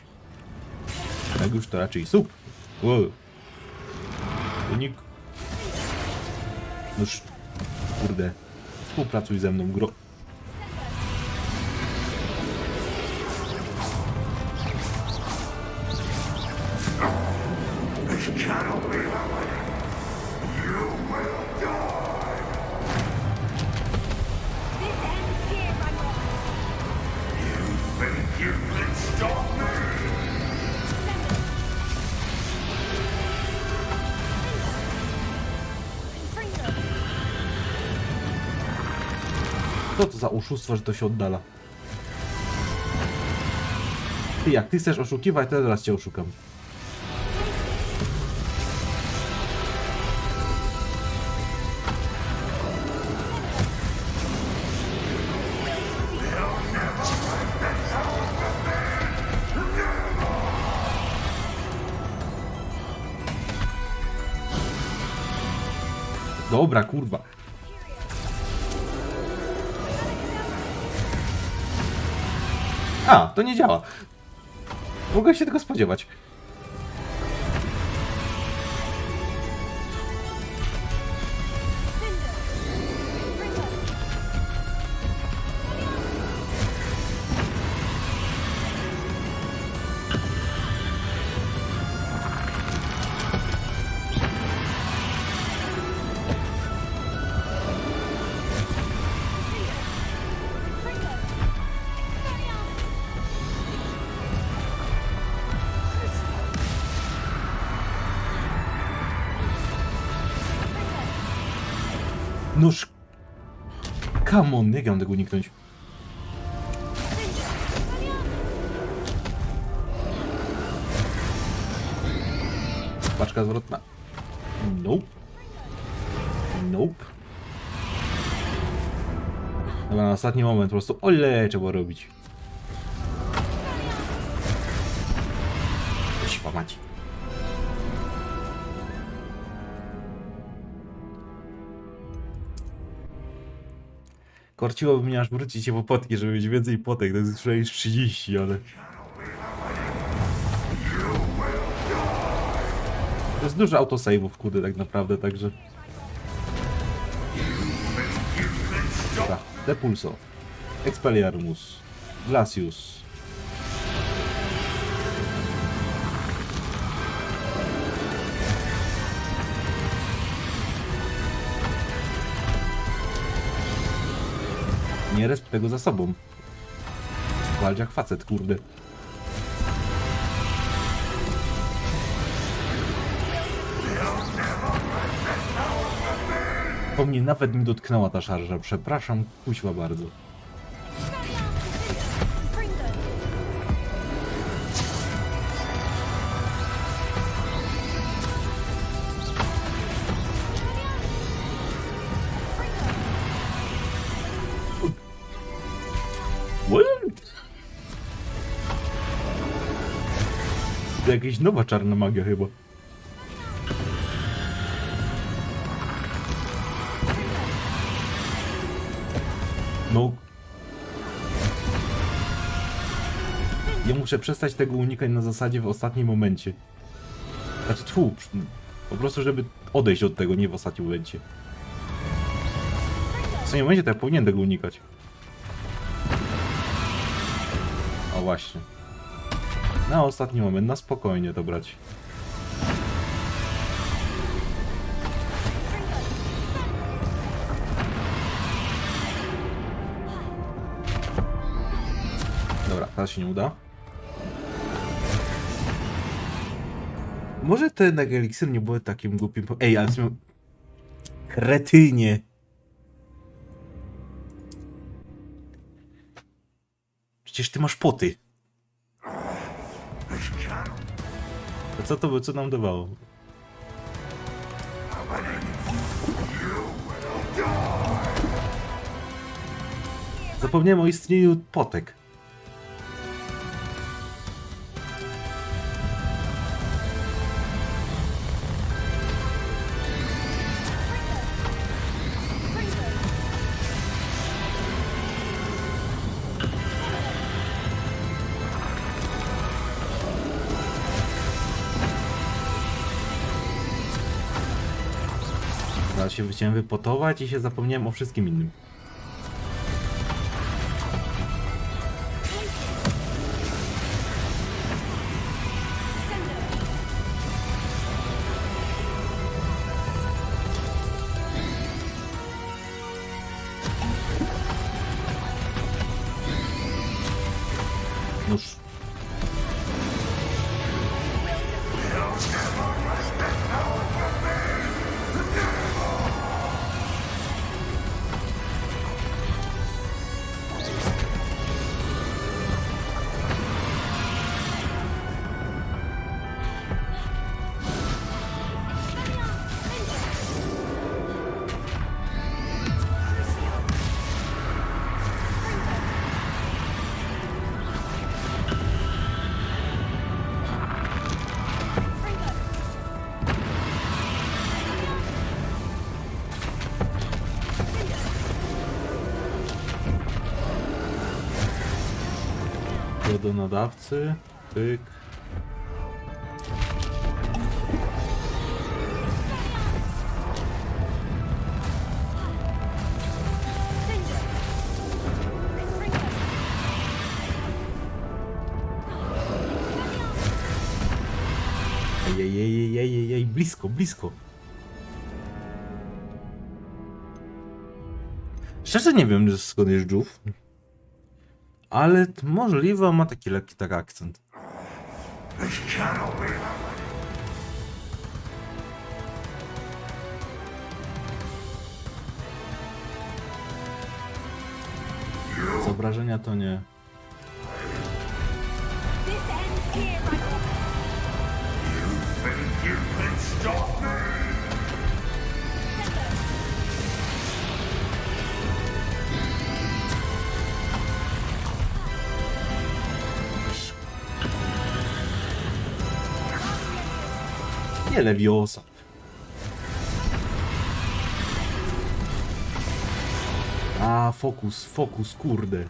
Jak już to raczej sub. Wow. Unik. Noż. Kurde. Współpracuj ze mną, gro. Co to za oszustwo, że to się oddala? Ty, jak ty chcesz oszukiwać, to teraz cię oszukam. Dobra, kurwa. A, to nie działa. Mogę się tego spodziewać. Nóż. Come on, jak ja mam tego uniknąć? Paczka zwrotna. Nope. Nope. Dobra, na ostatni moment po prostu ole trzeba robić. Siła maci. Korciłoby mnie aż wrócić się po potki, żeby mieć więcej potek. To jest przynajmniej 30, ale... To jest dużo autosave'ów, kurde, tak naprawdę, także... Dobra, Depulso, Expelliarmus, Glacius. Nie resp tego za sobą. Walcz jak facet, kurde. Po mnie nawet mi dotknęła ta szarża. Przepraszam, kuźwa bardzo. To jakaś nowa czarna magia chyba. No. Ja muszę przestać tego unikać na zasadzie w ostatnim momencie. Znaczy, tfu, po prostu żeby odejść od tego, nie w ostatnim momencie. W ostatnim momencie to ja powinien tego unikać. O właśnie. Na ostatni moment, na spokojnie to brać. Dobra, teraz się nie uda. Może ten eliksir nie był takim głupim... Ej, ale w kretynie! Przecież ty masz poty. To co to było? Co nam dawało? Zapomniałem o istnieniu potek. Teraz się chciałem wypotować i się zapomniałem o wszystkim innym. Nóż. Do nadawcy, pyk. Ej, blisko, blisko. Szczerze nie wiem, skąd jest żółw. Ale możliwe ma taki lekki akcent. Z obrażenia to nie. Nie Leviosa. A, fokus, kurde.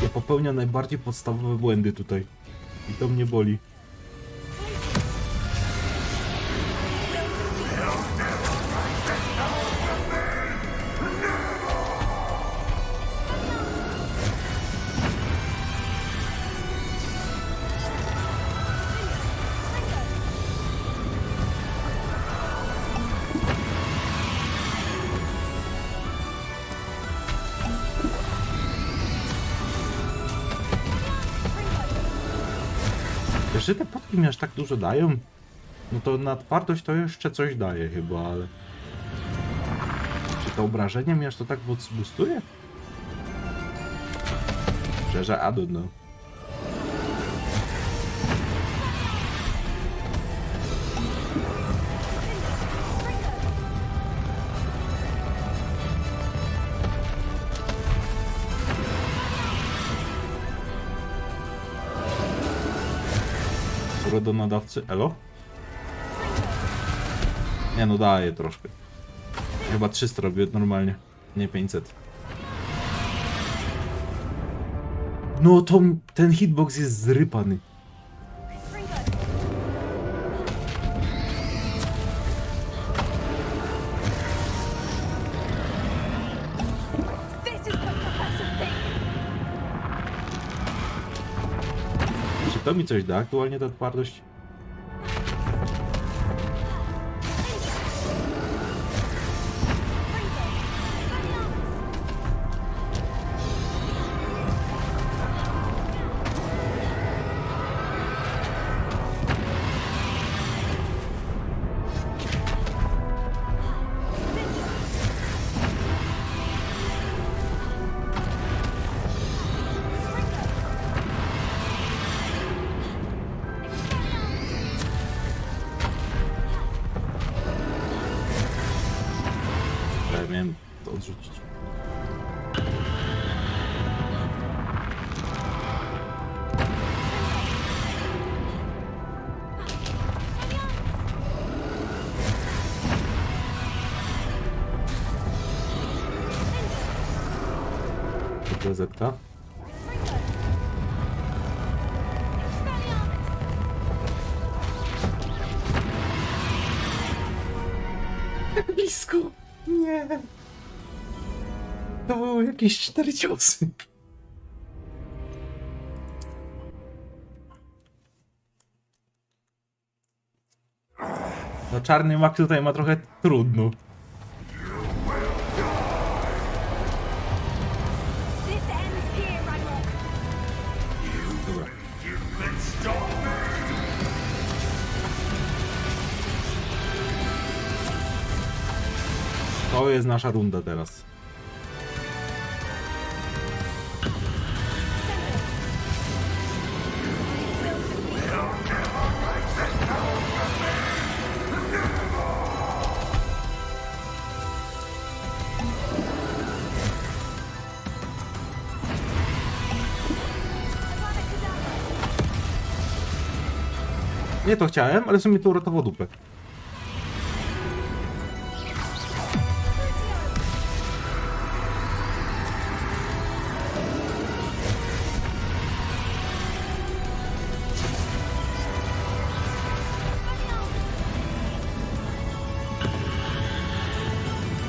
Ja popełniam najbardziej podstawowe błędy tutaj. I to mnie boli. Że te potki mi aż tak dużo dają? No to na twardość to jeszcze coś daje chyba, ale... Czy to obrażenie mi aż to tak boostuje? Szczerze, I don't know. Do nadawcy, elo? Nie no, daje troszkę. Chyba 300 robię normalnie, nie 500. No to ten hitbox jest zrypany. Czy to mi coś da aktualnie ta twardość? Miałem to odrzucić. Zetka. Jak blisko! Nie! To były jakieś 4 ciosy. No czarny mak tutaj ma trochę trudno. Dobra. To jest nasza runda teraz. Nie to chciałem, ale w sumie to uratowało dupę.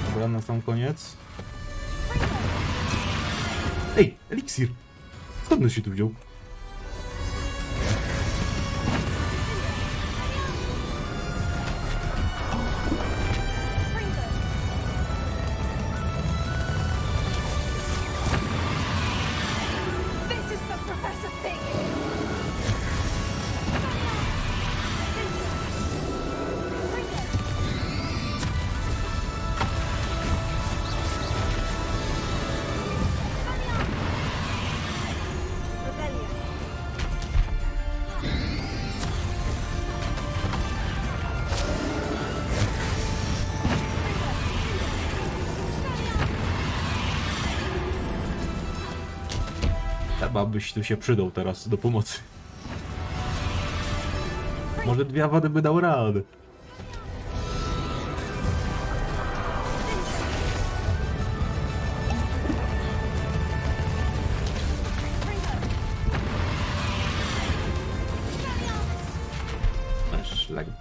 Dobra, na sam koniec. Ej, eliksir! Skąd on się tu wziął? Chyba byś tu się przydał teraz do pomocy. Może 2 wady by dał radę. Szlak to.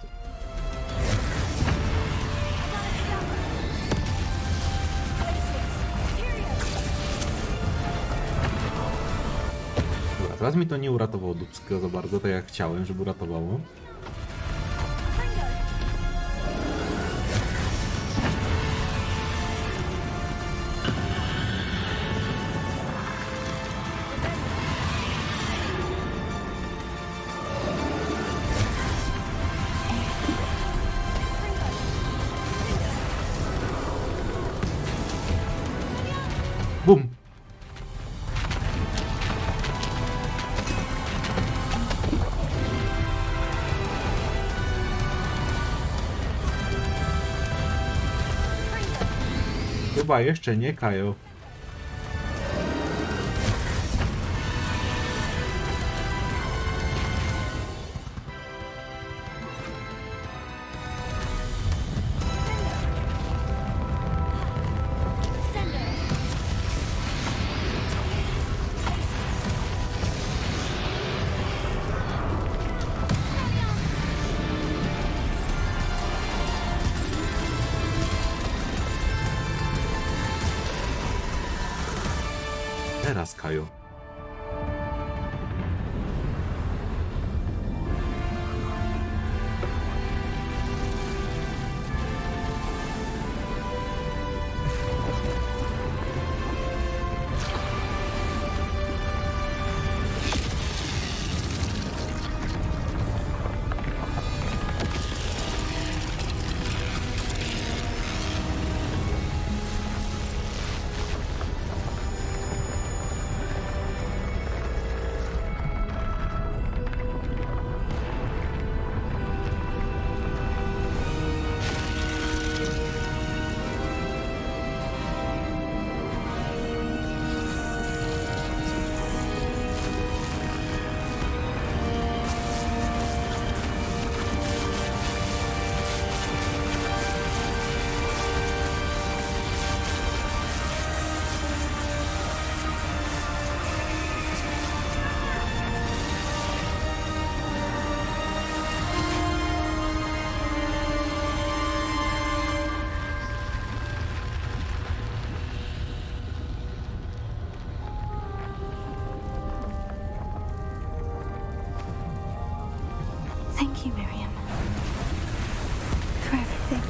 Dobra, teraz mi to nie uratowało dupska za bardzo, tak jak chciałem, żeby uratowało. Bum! Chyba jeszcze nie, Kajo. Teraz, Kajo. Thank you, Miriam, for everything.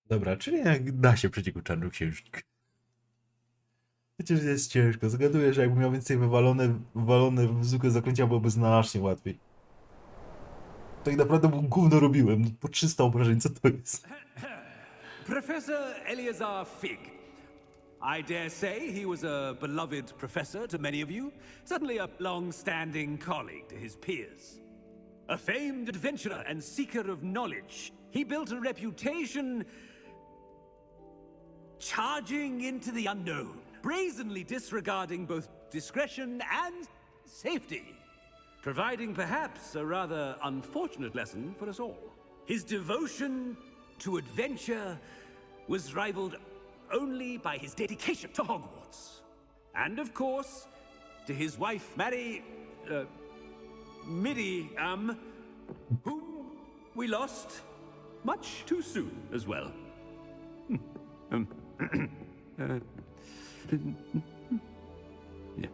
Dobra, czyli jak da się przeciwko czarnoksiężnik. Przecież jest ciężko. Zgaduję, że jakbym miał więcej wywalone w zwykłe zaklęcia, byłoby znacznie łatwiej. Tak naprawdę gówno robiłem. Po 300 obrażeń, co to jest? Professor Eleazar Fig. I dare say he was a beloved professor to many of you, certainly a long-standing colleague to his peers. A famed adventurer and seeker of knowledge, he built a reputation charging into the unknown, brazenly disregarding both discretion and safety, providing perhaps a rather unfortunate lesson for us all. His devotion to adventure was rivaled only by his dedication to Hogwarts. And of course, to his wife, Miriam, whom we lost much too soon as well. Yeah.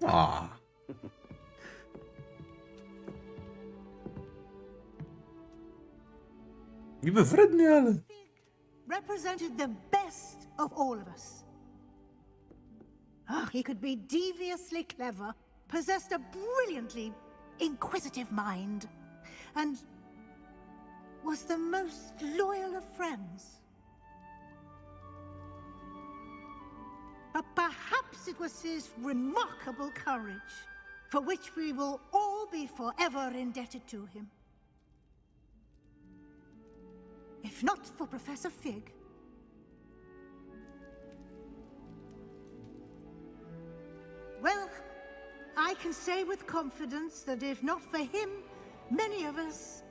Ah. Niby wredny, ale... Represented the best of all of us. He could be deviously clever, possessed a brilliantly inquisitive mind, and was the most loyal of friends. But perhaps it was his remarkable courage, for which we will all be forever indebted to him. If not for Professor Fig, well, I can say with confidence that if not for him, many of us,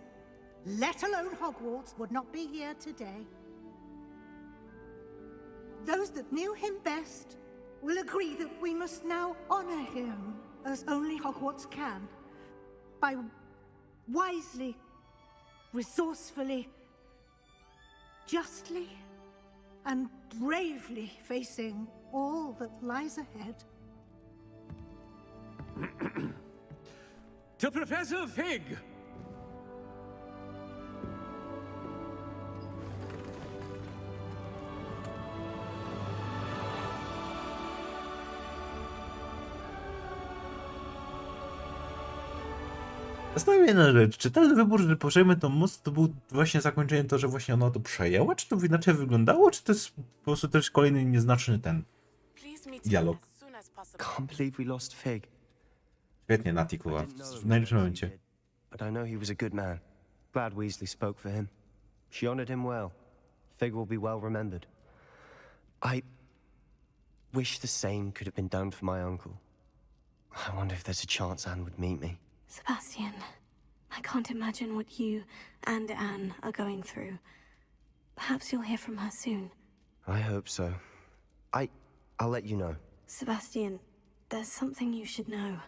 let alone Hogwarts, would not be here today. Those that knew him best will agree that we must now honor him as only Hogwarts can, by wisely, resourcefully, justly, and bravely facing all that lies ahead. To Professor Fig! Zastanawiam się jedna rzecz, czy ten wybór, że poszejmy to most, to był właśnie zakończenie to, że właśnie ona to przejęła, czy to inaczej wyglądało, czy to jest po prostu też kolejny nieznaczny ten dialog. Can't believe we lost Fig. Świetnie, Nati, kurwa, w najlepszym momencie. But I know he was a good man. Glad Weasley spoke for him. She honored him well. Fig will be well remembered. I wish the same could have been done for my uncle. I wonder if there's a chance Anne would meet me. Sebastian, I can't imagine what you and Anne are going through. Perhaps you'll hear from her soon. I hope so. I'll let you know. Sebastian, there's something you should know.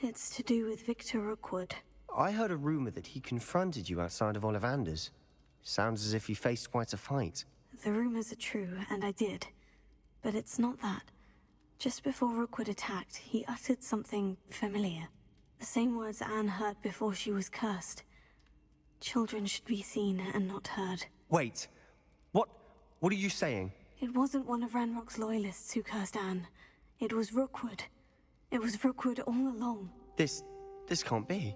It's to do with Victor Rookwood. I heard a rumor that he confronted you outside of Ollivander's. Sounds as if you faced quite a fight. The rumors are true, and I did. But it's not that. Just before Rookwood attacked, he uttered something familiar. The same words Anne heard before she was cursed. Children should be seen and not heard. Wait. What are you saying? It wasn't one of Ranrock's loyalists who cursed Anne. It was Rookwood. It was Rookwood all along. This can't be.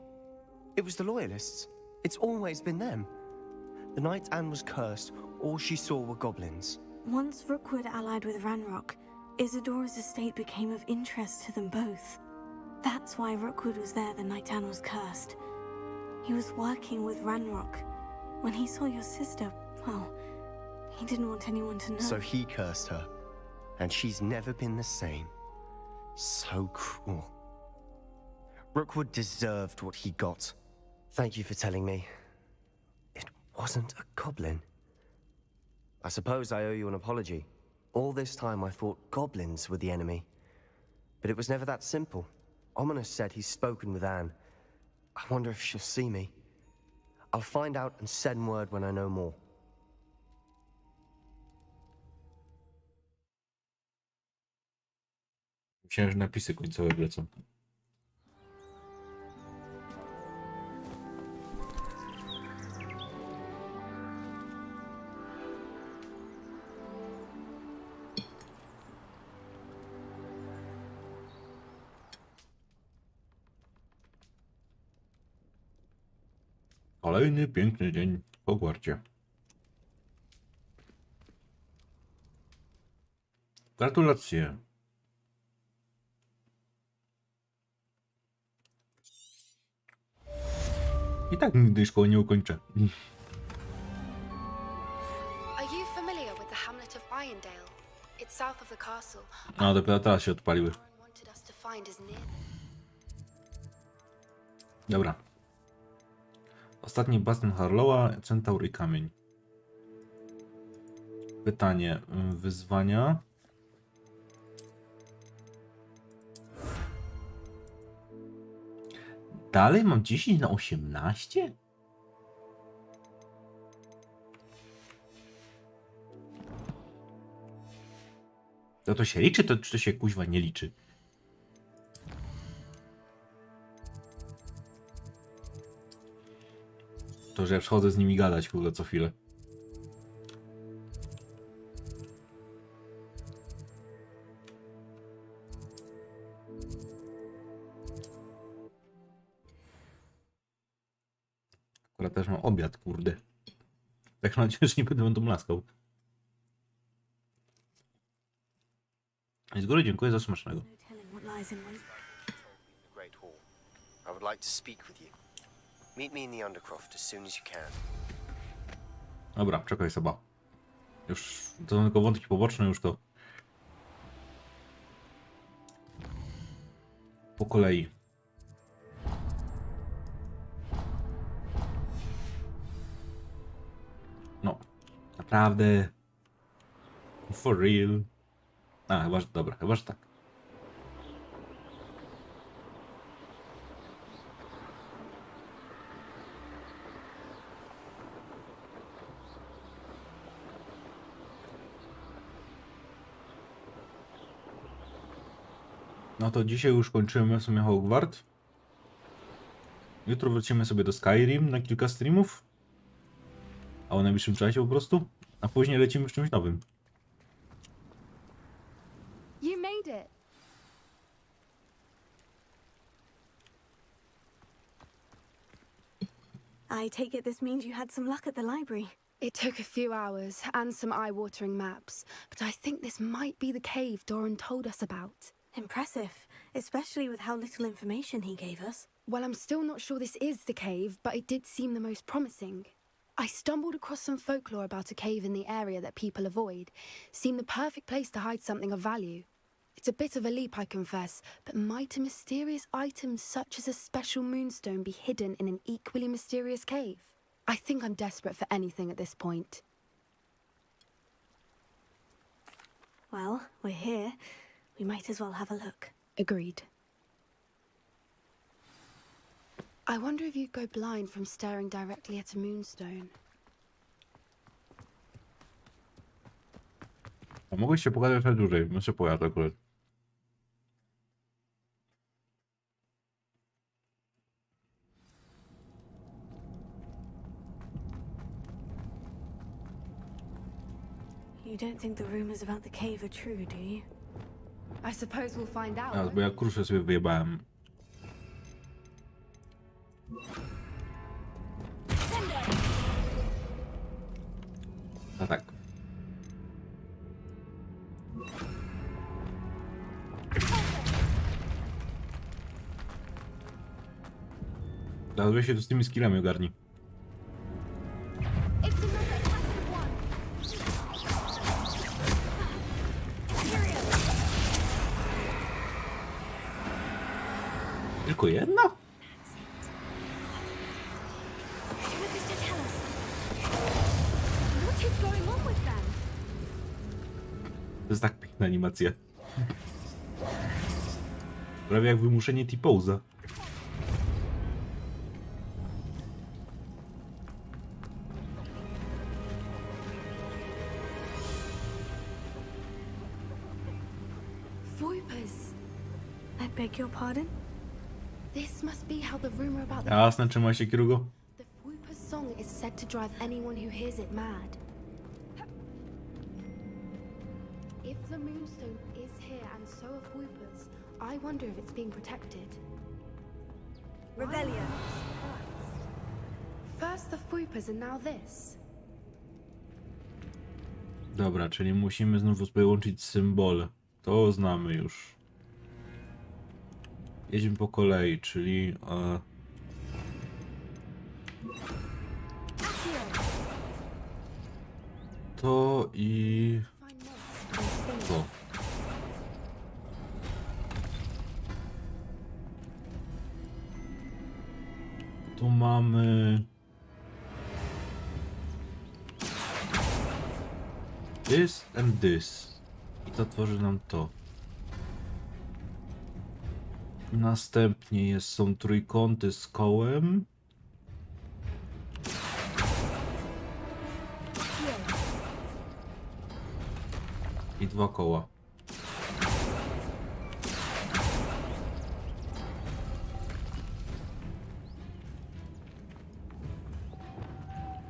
It was the Loyalists. It's always been them. The night Anne was cursed, all she saw were goblins. Once Rookwood allied with Ranrock, Isadora's estate became of interest to them both. That's why Rookwood was there the night Anne was cursed. He was working with Ranrock. When he saw your sister, well, he didn't want anyone to know. So he cursed her, and she's never been the same. So cruel. Rookwood deserved what he got. Thank you for telling me. It wasn't a goblin. I suppose I owe you an apology. All this time I thought goblins were the enemy. But it was never that simple. Ominous said he's spoken with Anne. I wonder if she'll see me. I'll find out and send word when I know more. Myślałem, że napisy końcowe wlecą. Kolejny piękny dzień w Hogwarcie. Gratulacje. I tak nigdy szkoły nie ukończę. Are you familiar with the hamlet of Irondale? It's south of the castle. No, dopiero teraz się odpaliły. Wanted us to find is near. Dobra. Ostatni bastion Harlowa, Centaur i Kamień. Pytanie. Wyzwania. Dalej mam 10 na 18? To się liczy, czy to się kuźwa nie liczy? To, że ja przychodzę z nimi gadać, kurde, co chwilę. Ale też mam obiad, kurde. Tak mam nadzieję, że nie będę będą laskał. Z góry dziękuję za smacznego. Great Hall. I would like to speak with you. Meet me in the Undercroft as soon as you can. Dobra, czekaj Seba. Już to są tylko wątki poboczne, już to po kolei. No, naprawdę. For real. A, chyba, że dobra, chyba, że tak. No to dzisiaj już kończymy w sumie Hogwart. Jutro wrócimy sobie do Skyrim na kilka streamów. A o najbliższym czasie po prostu. A później lecimy z czymś nowym. You made it. I take it this means you had some luck at the library. It took a few hours and some eye-watering maps, but I think this might be the cave Doran told us about. Impressive, especially with how little information he gave us. Well, I'm still not sure this is the cave, but it did seem the most promising. I stumbled across some folklore about a cave in the area that people avoid. Seemed the perfect place to hide something of value. It's a bit of a leap, I confess, but might a mysterious item such as a special moonstone be hidden in an equally mysterious cave? I think I'm desperate for anything at this point. Well, we're here. We might as well have a look. Agreed. I wonder if you'd go blind from staring directly at a moonstone. A mogłeś się pogadać na dłużej, bym się pogadał akurat. You don't think the rumors about the cave are true, do you? I suppose we'll find out. A, bo ja kruszę sobie wyjebałem. A tak. Zaraz się tu z tymi skillami ogarni. Tylko jedna? To jest tak piękna animacja. Prawie jak wymuszenie T-Pose'a. Voipers. I beg your pardon? This must be how the rumor about the Jasne, trzymaj się, Kirugo. The Voiper's song is said to drive anyone who hears it mad. If the moonstone is here and so are Voipers, I wonder if it's being protected. Rebellion. First the Voipers and now this. Dobra, czyli musimy znowu połączyć symbole. To znamy już. Jedziemy po kolei, czyli... to i... to. Tu mamy... this and this. I to tworzy nam to. Następnie są trójkąty z kołem. I dwa koła.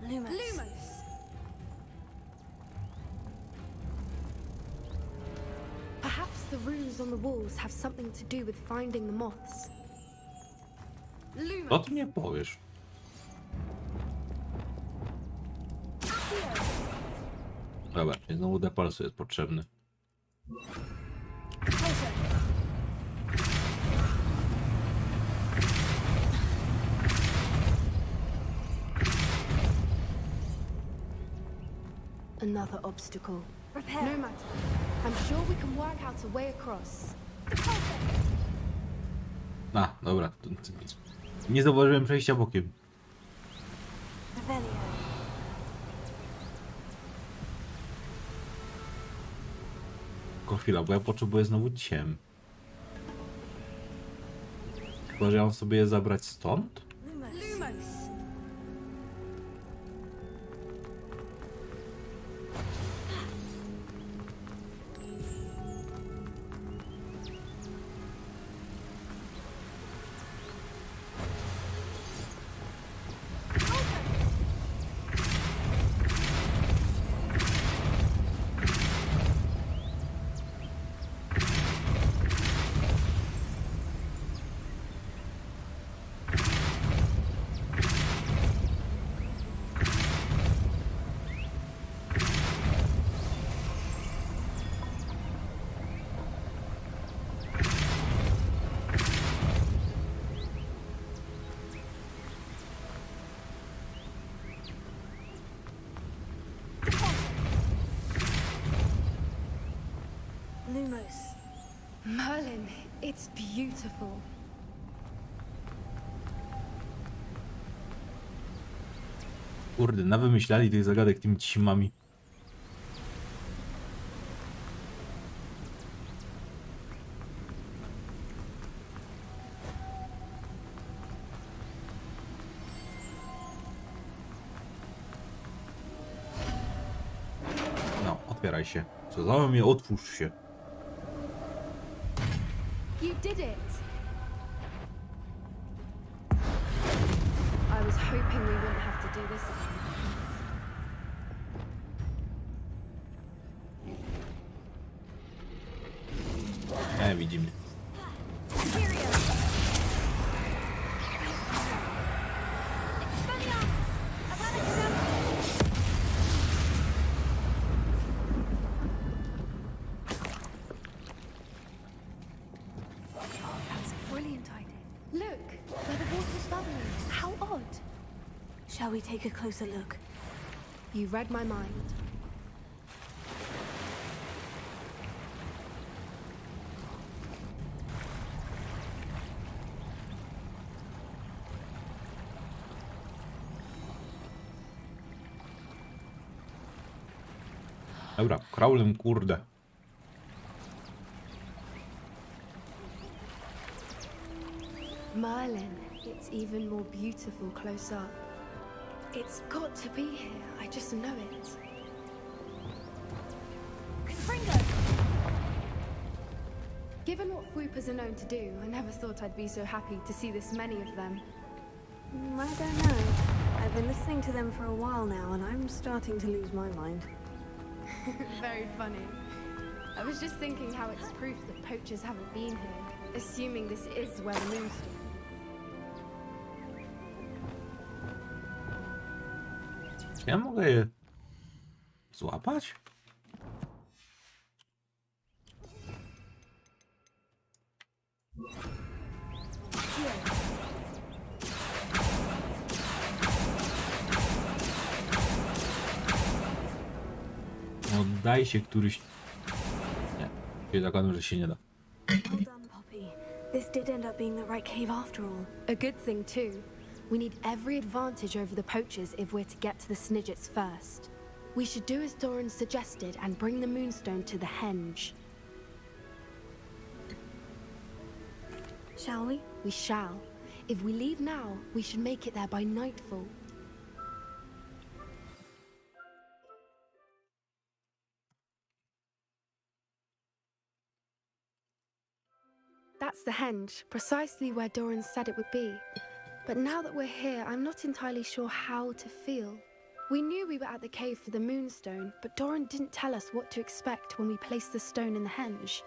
Lumos. Perhaps the runes on the walls have something to do with finding the moths. Co ty nie powiesz? Dobra, czyli znowu depalsu jest potrzebny. Another obstacle. No matter. I'm sure we can work out a way across. A, dobra. Nie zauważyłem przejścia bokiem. Tylko chwila, bo ja potrzebuję znowu ciem. Chyba, że ja mam sobie je zabrać stąd? Merlin, it's beautiful. Kurde, nawymyślali tych zagadek tymi cimami. No, otwieraj się. Co za mnie, otwórz się. You did it! I was hoping we wouldn't have to do this again. Widzimy. Shall we take a closer look? You read my mind. Dobra, kraulem, kurde. Merlin, it's even more beautiful close up. It's got to be here. I just know it. Given what Fwoopas are known to do, I never thought I'd be so happy to see this many of them. I don't know. I've been listening to them for a while now, and I'm starting to lose my mind. Very funny. I was just thinking how it's proof that poachers haven't been here, assuming this is where the moonstone. Ja mogę je złapać? Oddaj się któryś... Nie, się zakładam, że się nie da. Well done, Poppy. This did end up being the right cave after all. A good thing too. We need every advantage over the poachers if we're to get to the Snidgets first. We should do as Doran suggested and bring the moonstone to the henge. Shall we? We shall. If we leave now, we should make it there by nightfall. That's the henge, precisely where Doran said it would be. But now that we're here, I'm not entirely sure how to feel. We knew we were at the cave for the moonstone, but Doran didn't tell us what to expect when we placed the stone in the henge.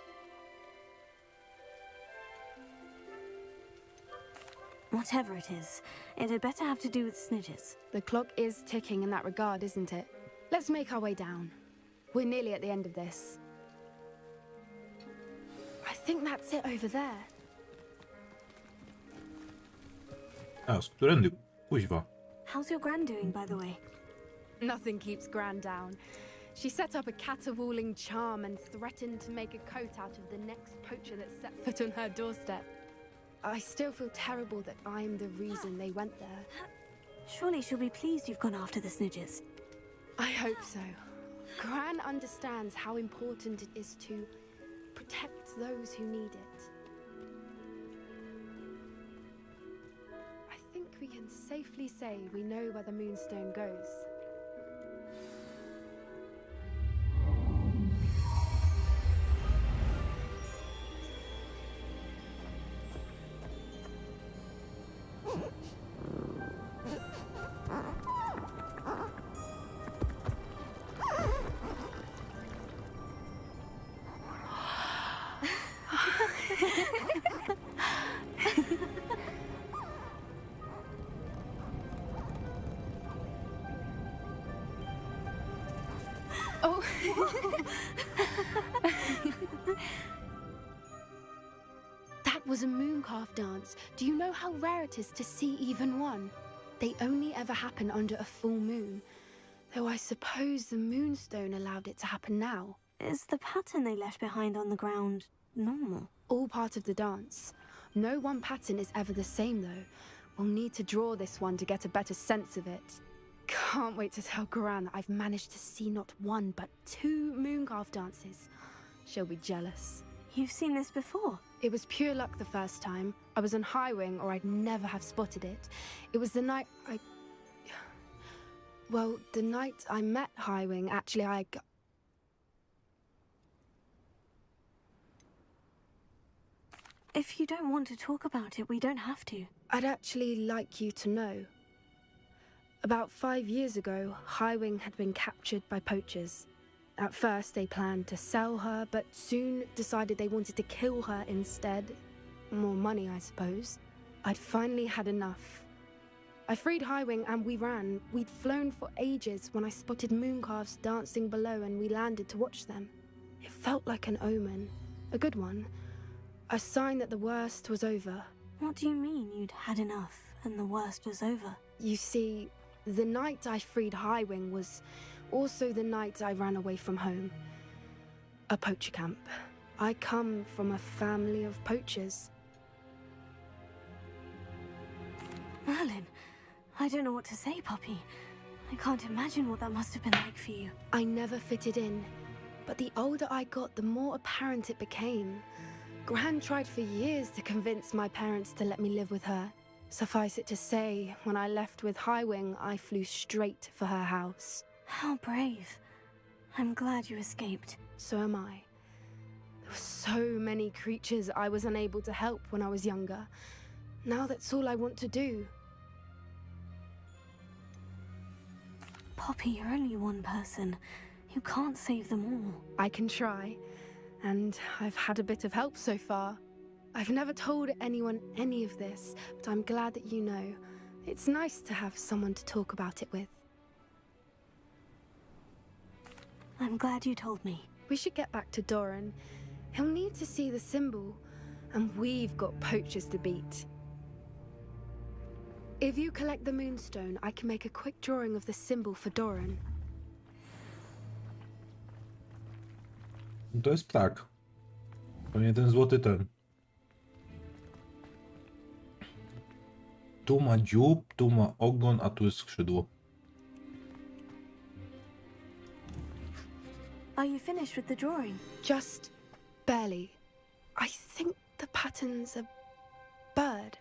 Whatever it is, it had better have to do with Snidgets. The clock is ticking in that regard, isn't it? Let's make our way down. We're nearly at the end of this. I think that's it over there. A, z którędy? Kuźwa. How's your gran doing, by the way? Nothing keeps Gran down. She set up a caterwauling charm and threatened to make a coat out of the next poacher that set foot on her doorstep. I still feel terrible that I'm the reason they went there. Surely she'll be pleased you've gone after the Snidgets. I hope so. Gran understands how important it is to protect those who need it. I think we can safely say we know where the Moonstone goes. Oh. That was a mooncalf dance. Do you know how rare it is to see even one? They only ever happen under a full moon. Though I suppose the Moonstone allowed it to happen now. Is the pattern they left behind on the ground normal? All part of the dance. No one pattern is ever the same, though. We'll need to draw this one to get a better sense of it. Can't wait to tell Gran that I've managed to see not one, but 2 mooncalf dances. She'll be jealous. You've seen this before? It was pure luck the first time. I was on Highwing, or I'd never have spotted it. It was the night Well, the night I met Highwing, actually, If you don't want to talk about it, we don't have to. I'd actually like you to know. About 5 years ago, Highwing had been captured by poachers. At first, they planned to sell her, but soon decided they wanted to kill her instead. More money, I suppose. I'd finally had enough. I freed Highwing and we ran. We'd flown for ages when I spotted mooncalves dancing below and we landed to watch them. It felt like an omen. A good one. A sign that the worst was over. What do you mean you'd had enough and the worst was over? You see, the night I freed Highwing was also the night I ran away from home. A poacher camp. I come from a family of poachers. Merlin, I don't know what to say, Poppy. I can't imagine what that must have been like for you. I never fitted in, but the older I got, the more apparent it became. Gran tried for years to convince my parents to let me live with her. Suffice it to say, when I left with Highwing, I flew straight for her house. How brave. I'm glad you escaped. So am I. There were so many creatures I was unable to help when I was younger. Now that's all I want to do. Poppy, you're only one person. You can't save them all. I can try. And I've had a bit of help so far. I've never told anyone any of this, but I'm glad that you know. It's nice to have someone to talk about it with. I'm glad you told me. We should get back to Doran. He'll need to see the symbol, and we've got poachers to beat. If you collect the Moonstone, I can make a quick drawing of the symbol for Doran. To jest ptak. Pewnie ten złoty ten. Tu ma dziób, tu ma ogon, a tu jest skrzydło. Are you finished with the drawing? Just barely. I think the pattern's a bird.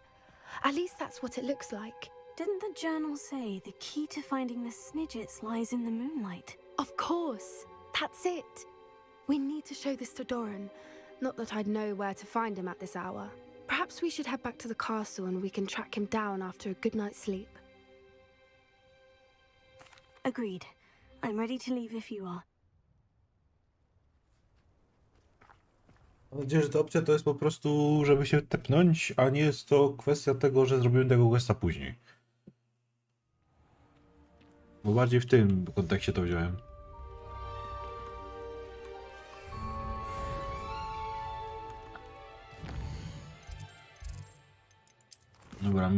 At least that's what it looks like. Didn't the journal say the key to finding the Snidgets lies in the moonlight? Of course. That's it. We need to show this to Doran. Not that I'd know where to find him at this hour. Perhaps we should head back to the castle and we can track him down after a good night's sleep. Agreed. I'm ready to leave if you are. Mam nadzieję, że ta opcja to jest po prostu, żeby się tepnąć, a nie jest to kwestia tego, że zrobimy tego questa później. Bo bardziej w tym kontekście to wziąłem.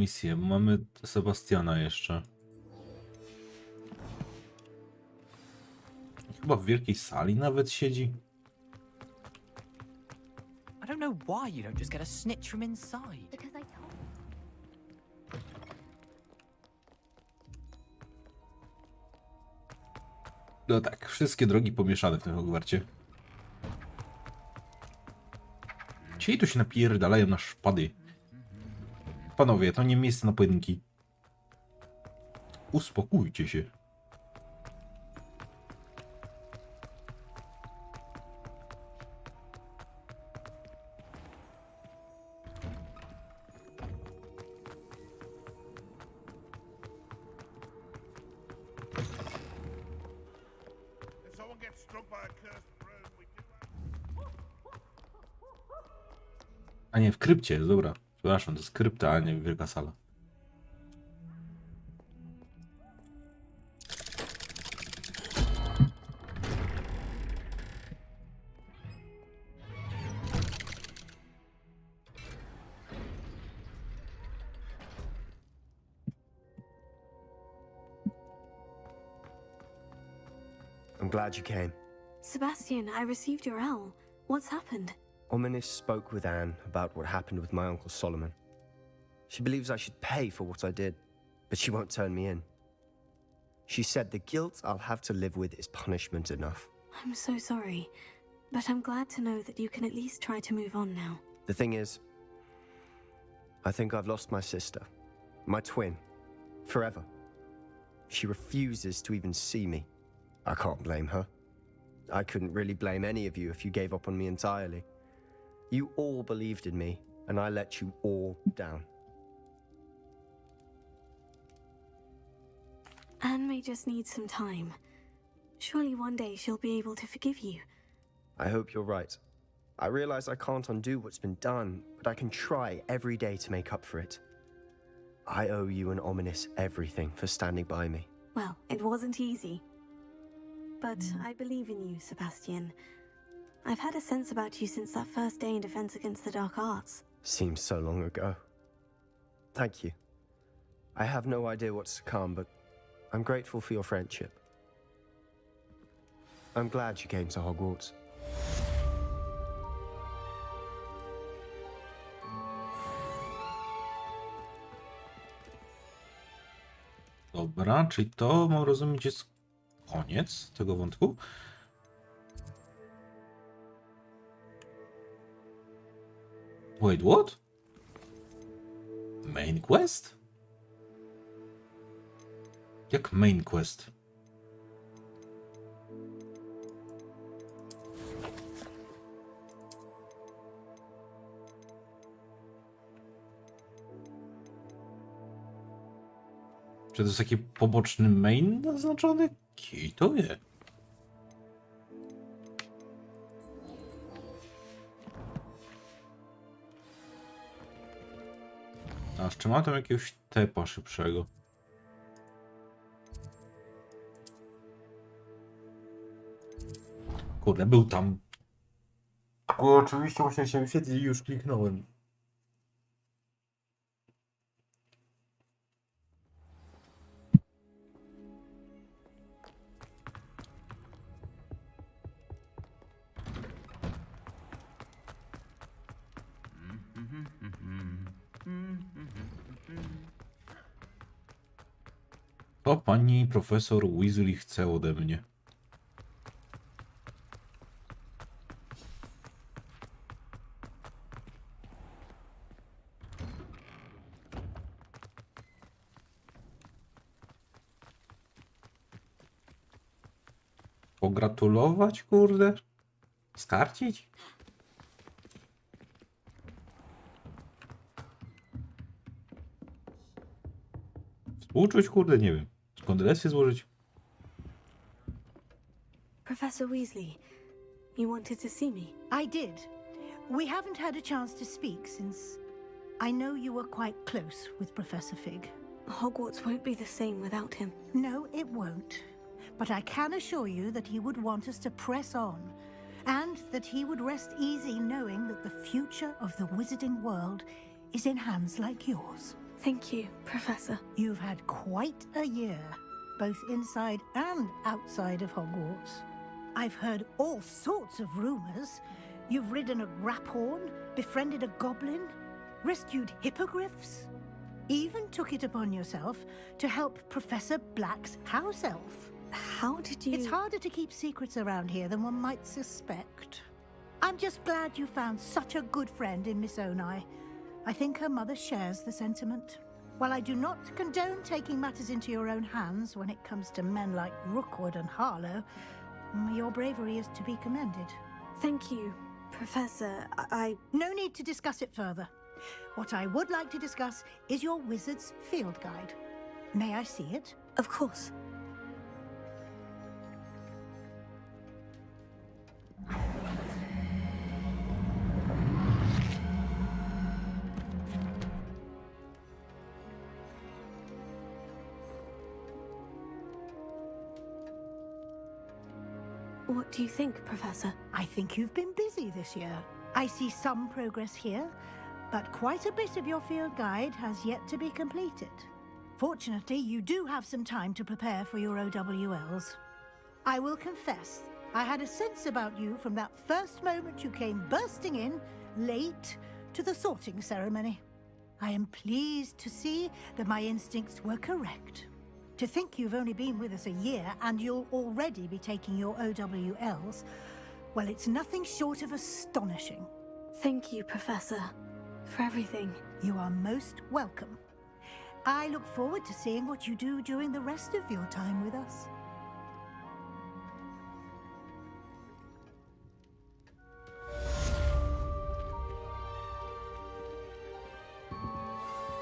misję? Mamy Sebastiana jeszcze. Chyba w wielkiej sali nawet siedzi. I don't know why you don't just get a snitch from inside. Because I told No tak, wszystkie drogi pomieszane w tym Hogwarcie. Ci tu się napierdalają na szpady. Panowie, to nie miejsce na pojedynki. Uspokójcie się. A nie, w krypcie, dobra. Przepraszam, to jest krypta, a nie wielka sala. I'm glad you came. Sebastian, I received your L. What's happened? Ominis spoke with Anne about what happened with my Uncle Solomon. She believes I should pay for what I did, but she won't turn me in. She said the guilt I'll have to live with is punishment enough. I'm so sorry, but I'm glad to know that you can at least try to move on now. The thing is, I think I've lost my sister, my twin, forever. She refuses to even see me. I can't blame her. I couldn't really blame any of you if you gave up on me entirely. You all believed in me, and I let you all down. Anne may just need some time. Surely one day she'll be able to forgive you. I hope you're right. I realize I can't undo what's been done, but I can try every day to make up for it. I owe you and Ominis everything for standing by me. Well, it wasn't easy. But I believe in you, Sebastian. I've had a sense about you since that first day in Defense Against the Dark Arts. Seems so long ago. Thank you. I have no idea what's to come, but I'm grateful for your friendship. I'm glad you came to Hogwarts. Dobra, czyli to, mam rozumieć, jest koniec tego wątku. Wait, what? Main quest? Jak main quest? Czy to jest taki poboczny main naznaczony? Kij to wie. A jeszcze ma tam jakiegoś tepa szybszego. Kurde, był tam. Bo oczywiście musiałem się wyświetlić i już kliknąłem. To pani profesor Weasley chce ode mnie. Pogratulować, kurde? Skarcić? Współczuć, kurde, nie wiem. Kondolencje złożyć? Professor Weasley, you wanted to see me? I did. We haven't had a chance to speak since I know you were quite close with Professor Fig. Hogwarts won't be the same without him. No, it won't. But I can assure you that he would want us to press on, and that he would rest easy knowing that the future of the wizarding world is in hands like yours. Thank you, Professor. You've had quite a year, both inside and outside of Hogwarts. I've heard all sorts of rumors. You've ridden a graphorn, befriended a goblin, rescued hippogriffs, even took it upon yourself to help Professor Black's house elf. How did you... It's harder to keep secrets around here than one might suspect. I'm just glad you found such a good friend in Miss Onai. I think her mother shares the sentiment. While I do not condone taking matters into your own hands when it comes to men like Rookwood and Harlow, your bravery is to be commended. Thank you, Professor. No need to discuss it further. What I would like to discuss is your wizard's field guide. May I see it? Of course. What do you think, Professor? I think you've been busy this year. I see some progress here, but quite a bit of your field guide has yet to be completed. Fortunately, you do have some time to prepare for your OWLs. I will confess, I had a sense about you from that first moment you came bursting in, late, to the sorting ceremony. I am pleased to see that my instincts were correct. To think you've only been with us a year and you'll already be taking your OWLs, well, it's nothing short of astonishing. Thank you, Professor, for everything. You are most welcome. I look forward to seeing what you do during the rest of your time with us.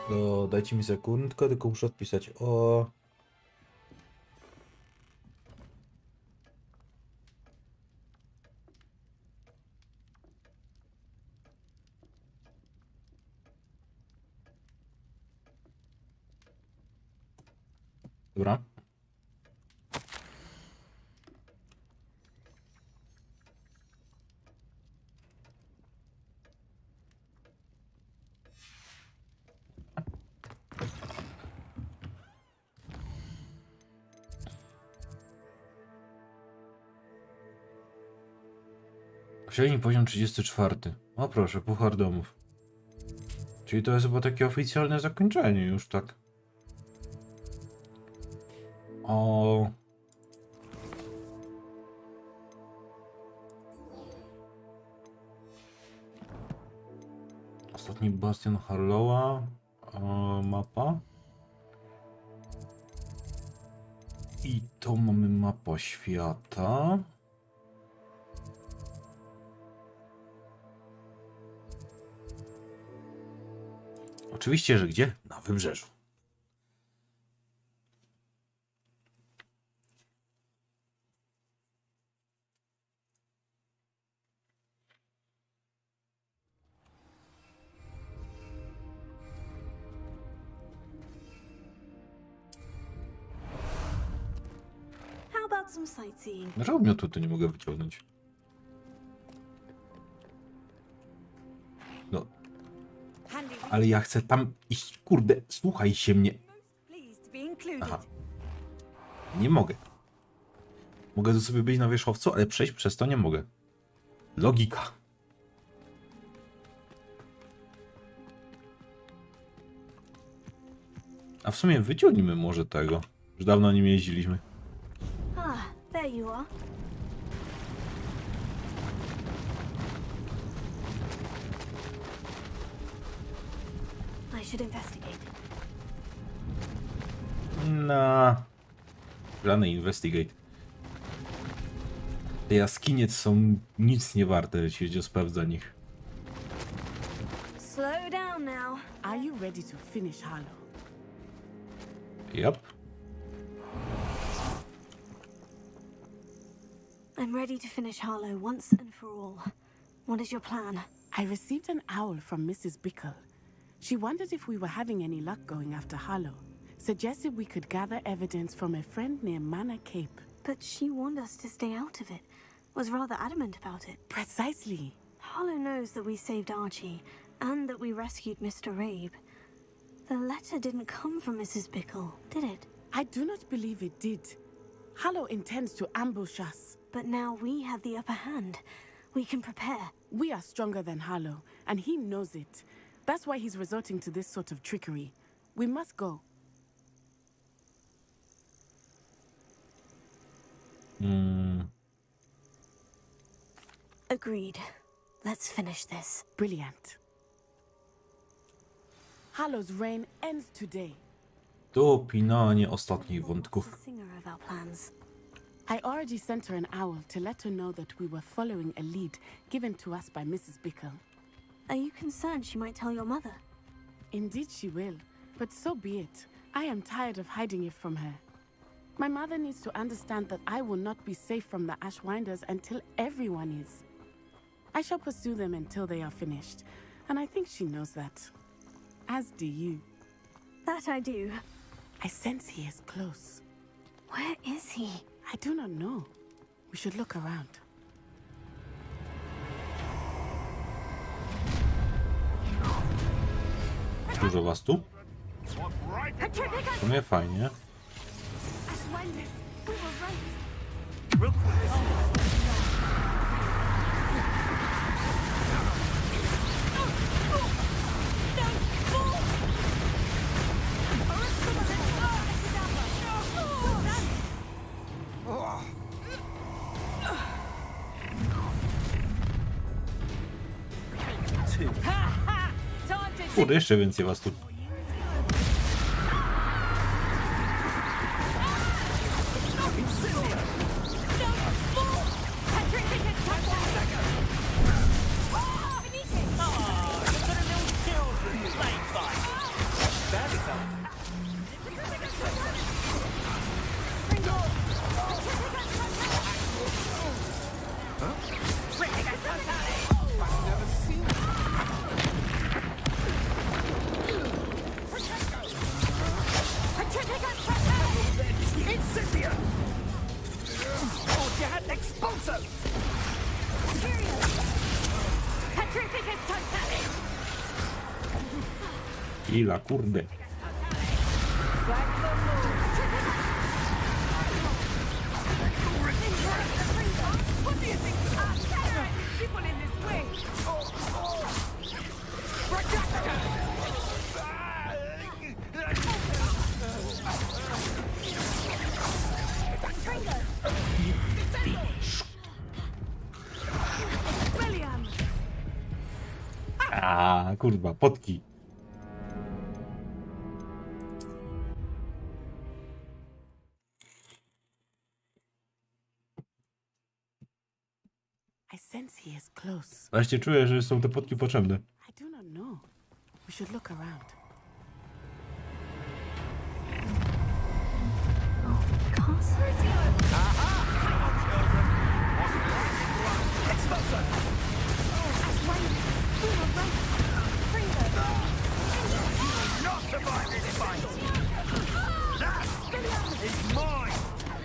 No, dajcie mi sekundkę, tylko muszę odpisać o... Dobra. Średni poziom 34. O proszę, puchar domów. Czyli to jest chyba takie oficjalne zakończenie już, tak? O. Ostatni bastion Harlowa. Mapa. I to mamy mapa świata. Oczywiście, że gdzie? Na wybrzeżu. How about some sightseeing? Dlaczego miotu tu nie mogę wyciągnąć? No. Ale ja chcę tam iść. Kurde, słuchaj się mnie. Aha. Nie mogę. Mogę tu sobie być na wierzchowcu, ale przejść przez to nie mogę. Logika. A w sumie wyciągnijmy może tego. Już dawno nim jeździliśmy. Ah, there you are. I should investigate. No. Żadny investigate. Te jaskinie są nic nie warte, jeśli chodzi o sprawdzanie ich. Slow down now. Are you ready to finish Harlow? Yep. I'm ready to finish Harlow once and for all. What is your plan? I received an owl from Mrs. Bickle. She wondered if we were having any luck going after Harlow. Suggested we could gather evidence from a friend near Manor Cape. But she warned us to stay out of it. Was rather adamant about it. Precisely. Harlow knows that we saved Archie, and that we rescued Mr. Rabe. The letter didn't come from Mrs. Bickle, did it? I do not believe it did. Hallow intends to ambush us. But now we have the upper hand. We can prepare. We are stronger than Hallow, and he knows it. That's why he's resorting to this sort of trickery. We must go. Agreed. Let's finish this. Brilliant. Hallow's reign ends today. Dopinanie ostatnich wątków. Singer of our plans. I already sent her an owl to let her know that we were following a lead given to us by Mrs. Bickle. Are you concerned she might tell your mother? Indeed she will, but so be it. I am tired of hiding it from her. My mother needs to understand that I will not be safe from the Ashwinders until everyone is. I shall pursue them until they are finished, and I think she knows that. As do you. That I do. I sense he is close. Where is he? I do not know. We should look around. Dużo was tu? W sumie fajnie. Kurde, jeszcze więcej was tu. Ila, kurde. A, kurwa, potki. I sense he is close. Właśnie czuję, że są te potki potrzebne. I do not know. We should look around.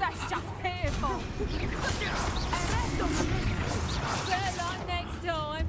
That's just painful. Better luck next time.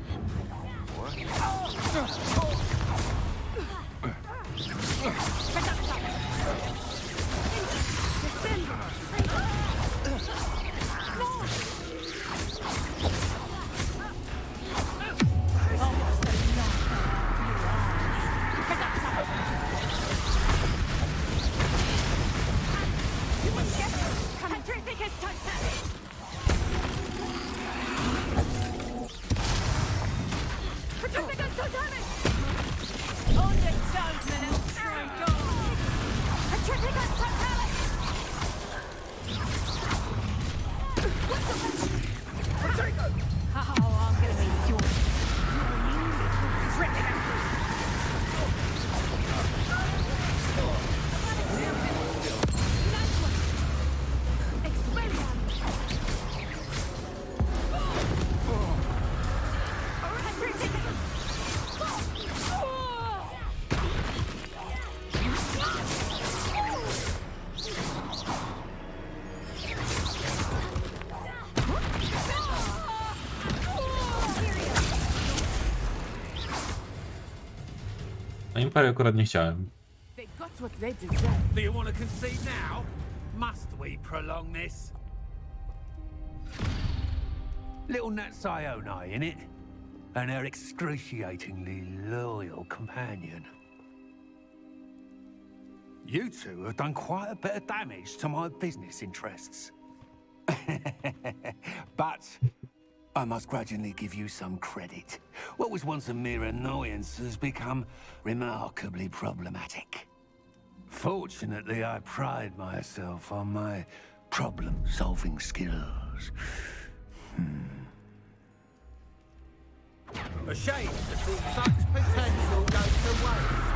Na Imperię akurat nie chciałem. get what they deserve. Do you want to concede now? Must we prolong this? Little Nat Sione, innit? And her excruciatingly loyal companion. You two have done quite a bit of damage to my business interests. But I must grudgingly give you some credit. What was once a mere annoyance has become remarkably problematic. Fortunately, I pride myself on my problem-solving skills. A shame to see such potential go to waste.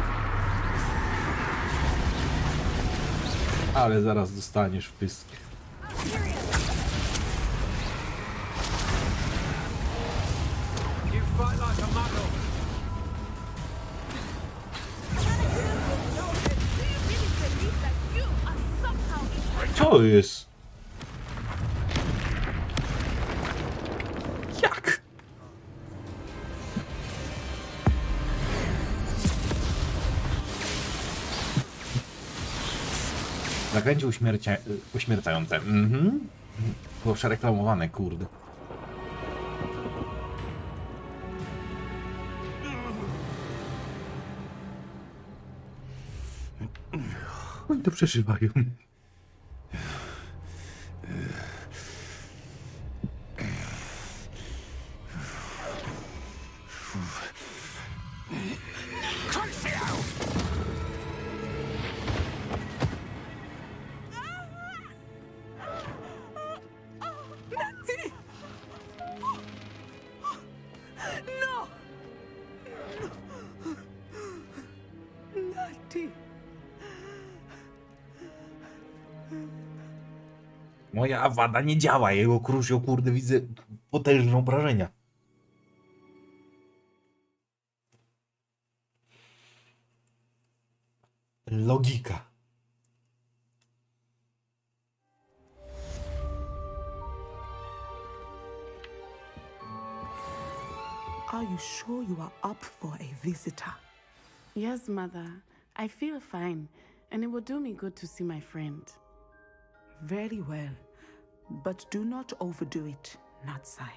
Ale zaraz dostaniesz pysk. You fight like a muggle. Co jest? Jak? Zakręcie uśmiercające. Było przereklamowane, kurde. Oni to przeżywają. No! Natty! Moja wada nie działa, jego krusio, kurde, widzę potężne obrażenia. Logika. Are you sure you are up for a visitor? Yes, Mother. I feel fine, and it will do me good to see my friend. Very well. But do not overdo it, Natsai.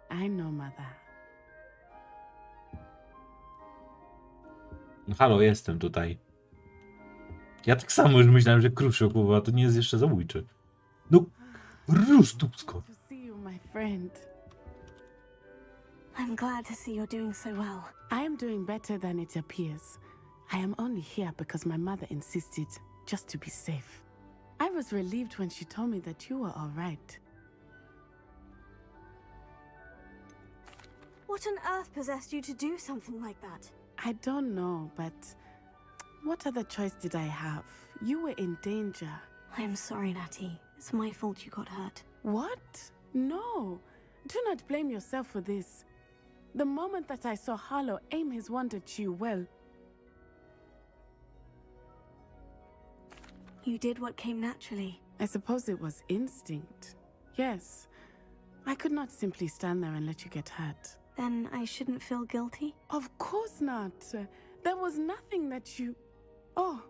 I know, Mother. No halo, jestem tutaj. Ja tak samo już myślałem, że krusio, kurwa, to nie jest jeszcze zabójczy. No, rusz dupsko. To see you, my friend. I'm glad to see you're doing so well. I am doing better than it appears. I am only here because my mother insisted, just to be safe. I was relieved when she told me that you were all right. What on earth possessed you to do something like that? I don't know, but what other choice did I have? You were in danger. I'm sorry, Natty. It's my fault you got hurt. What? No. Do not blame yourself for this. The moment that I saw Harlow aim his wand at you, well... You did what came naturally. I suppose it was instinct. Yes. I could not simply stand there and let you get hurt. Then I shouldn't feel guilty? Of course not. There was nothing that you... Oh.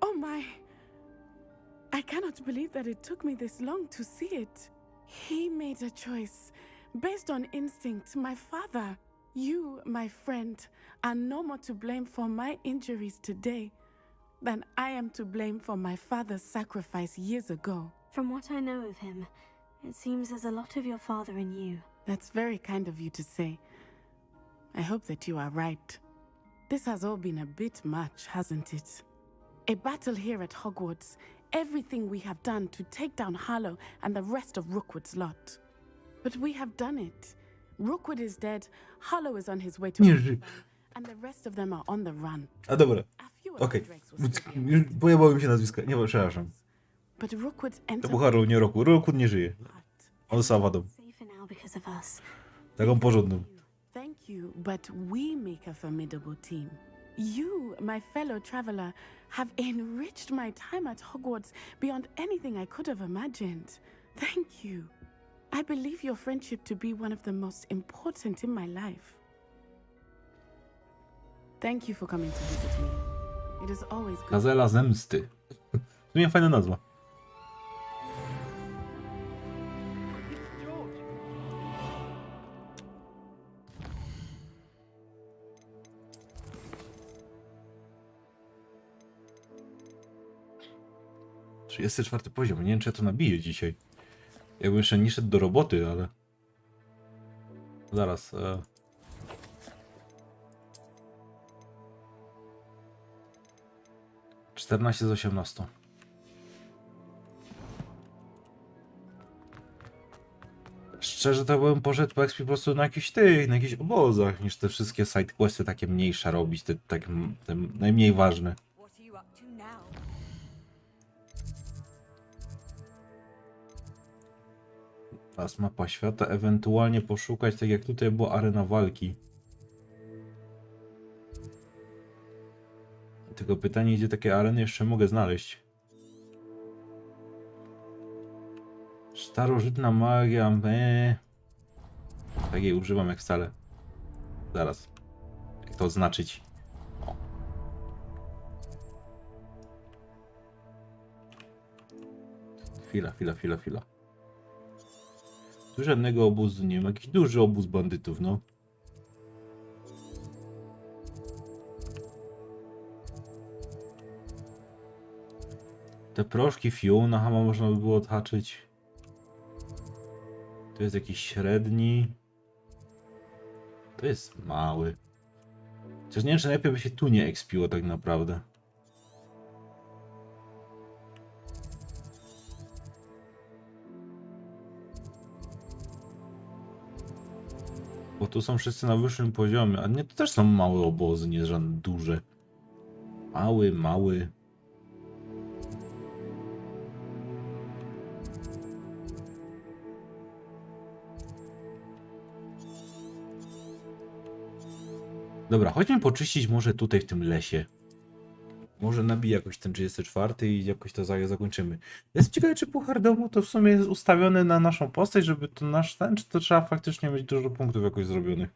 Oh my. I cannot believe that it took me this long to see it. He made a choice. Based on instinct, my father. You, my friend, are no more to blame for my injuries today than I am to blame for my father's sacrifice years ago. From what I know of him, it seems there's a lot of your father in you. That's very kind of you to say. I hope that you are right. This has all been a bit much, hasn't it? A battle here at Hogwarts, everything we have done to take down Harlow and the rest of Rookwood's lot. But we have done it. Rookwood is dead, Harlow is on his way to and the rest of them are on the run. A dobra. Okej. Już pojawiło mi się nazwisko. Nie, przepraszam. But Rookwood's To był Harlow, nie Rookwood. Rookwood nie żyje. On został wadą. Taką porządną. Thank you, but we make a formidable team. You, my fellow traveler, have enriched my time at Hogwarts beyond anything I could have imagined. Thank you. I believe your friendship to be one of the most important in my life. Thank you for coming to visit me. It is always good. Gazela zemsty. To nie fajna nazwa. Jest 4 poziom. Nie wiem, czy ja to nabiję dzisiaj. Jakbym jeszcze nie szedł do roboty, ale... Zaraz. 14 z 18. Szczerze to bym poszedł po expi po prostu na jakichś obozach, niż te wszystkie sidequesty takie mniejsze robić, te najmniej ważne. Teraz mapa świata, ewentualnie poszukać, tak jak tutaj była arena walki. Tylko pytanie, gdzie takie areny jeszcze mogę znaleźć. Starożytna magia, takiej używam jak wcale. Zaraz. Jak to oznaczyć? O. Chwila. Tu żadnego obozu nie ma. Jakiś duży obóz bandytów, no. Te proszki Fiona chyba można by było odhaczyć. Tu jest jakiś średni. To jest mały. Chociaż nie wiem, czy najlepiej by się tu nie expiło tak naprawdę. Bo tu są wszyscy na wyższym poziomie. A nie, to też są małe obozy, nie żadne duże. Mały. Dobra, chodźmy poczyścić może tutaj w tym lesie. Może nabiję jakoś ten 34 i jakoś to zakończymy. Jest ciekawe, czy puchar domu to w sumie jest ustawiony na naszą postać, żeby to nasz ten, czy to trzeba faktycznie mieć dużo punktów jakoś zrobionych.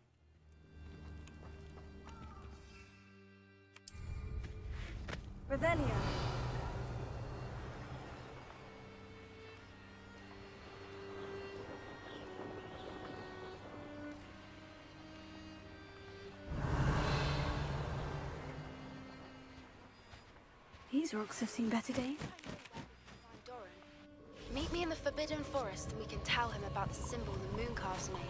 Revelio. These rocks have seen better days. Meet me in the Forbidden Forest and we can tell him about the symbol the Mooncalves made.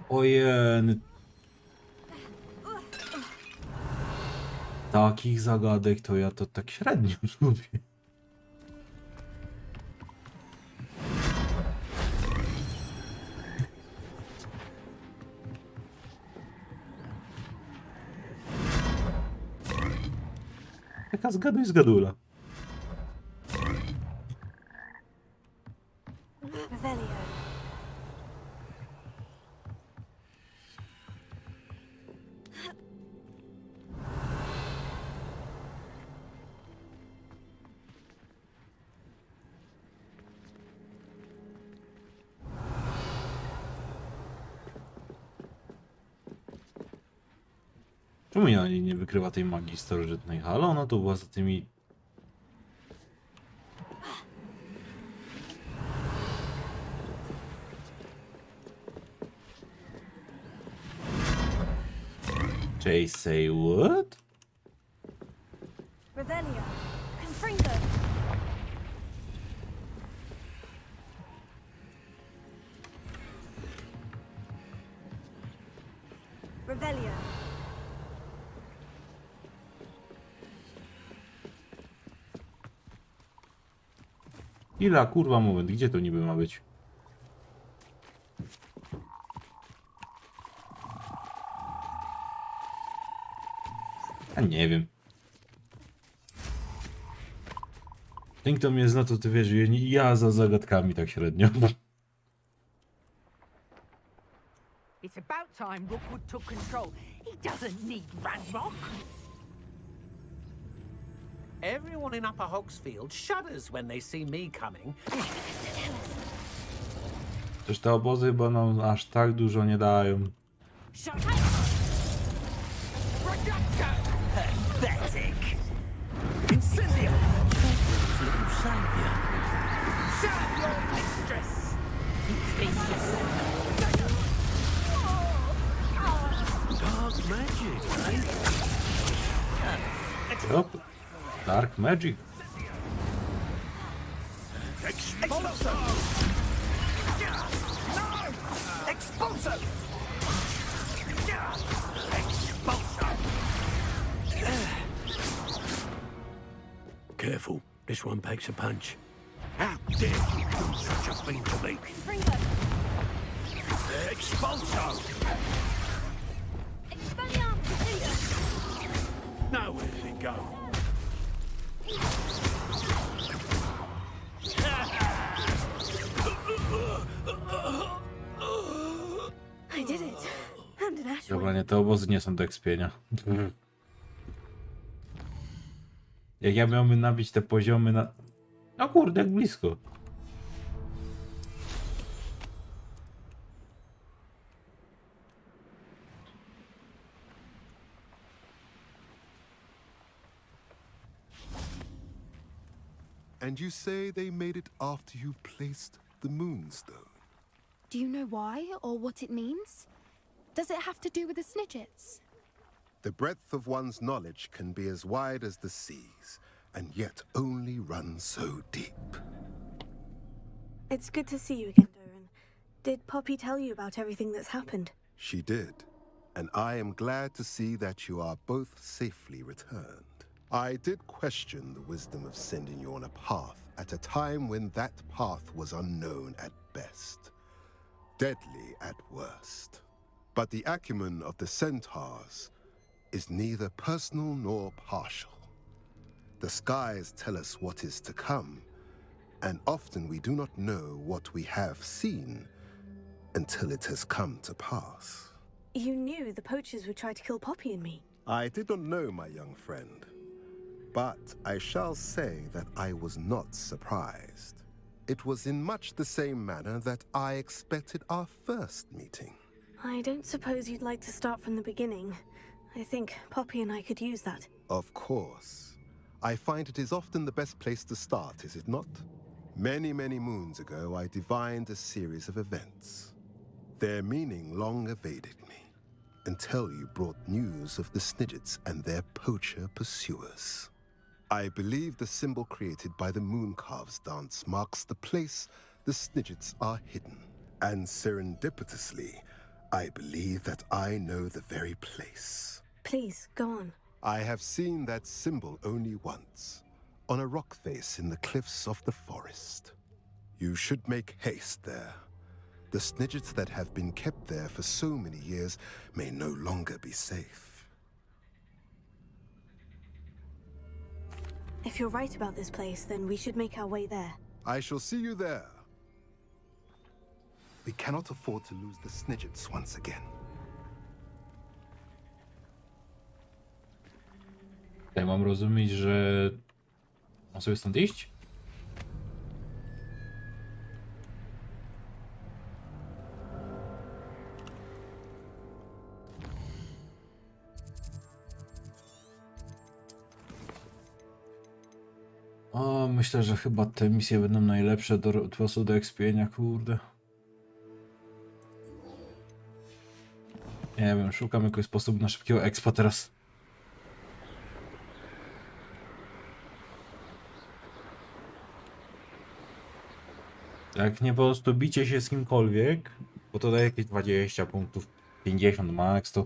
Ojej. Takich zagadek to ja to tak średnio lubię. Taka zgadula. Revelio. Czemu ja nie wykrywa tej magii starożytnej? Halo, ona to była za tymi... Jay say what? Revelio. Confringo. Revelio. Ila, kurwa, moment, gdzie to niby ma być? Ja nie wiem. Ten, kto mnie zna, to ty wiesz, ja za zagadkami tak średnio. It's about time Rookwood took control. He doesn't need Ranrock. Everyone in Upper Hogsfield shudders when they see me coming. Też te obozy chyba nam aż tak dużo nie dają. Pathetic. Incendio! Little savior. Serve your mistress! Dark magic, eh? Yep. Dark magic. Expulso! No! Expulso! Expulso! Careful, this one packs a punch. How dare you do such a thing to me? Expulso! Now where did it go? I did it. And an ash Dobra, nie, te obozy nie są do ekspienia. Jak ja miałbym nabić te poziomy na... No kurde, jak blisko. And you say they made it after you placed the moonstone? Do you know why or what it means? Does it have to do with the Snidgets? The breadth of one's knowledge can be as wide as the seas, and yet only run so deep. It's good to see you again, Doran. Did Poppy tell you about everything that's happened? She did, and I am glad to see that you are both safely returned. I did question the wisdom of sending you on a path at a time when that path was unknown at best, deadly at worst. But the acumen of the centaurs is neither personal nor partial. The skies tell us what is to come, and often we do not know what we have seen until it has come to pass. You knew the poachers would try to kill Poppy and me. I did not know, my young friend, but I shall say that I was not surprised. It was in much the same manner that I expected our first meeting. I don't suppose you'd like to start from the beginning. I think Poppy and I could use that. Of course. I find it is often the best place to start, is it not? Many, many moons ago, I divined a series of events. Their meaning long evaded me, until you brought news of the Snidgets and their poacher pursuers. I believe the symbol created by the Mooncalves dance marks the place the Snidgets are hidden. And serendipitously, I believe that I know the very place. Please, go on. I have seen that symbol only once, on a rock face in the cliffs of the forest. You should make haste there. The Snidgets that have been kept there for so many years may no longer be safe. If you're right about this place, then we should make our way there. I shall see you there. We cannot afford to lose the Snidgets once again. Ja mam rozumieć, że mam sobie stąd iść? O, myślę, że chyba te misje będą najlepsze po prostu do ekspienia, kurde. Nie wiem, szukam jakiegoś sposobu na szybkiego expa teraz. Jak nie po prostu bicie się z kimkolwiek, bo to daje jakieś 20 punktów, 50 max, to...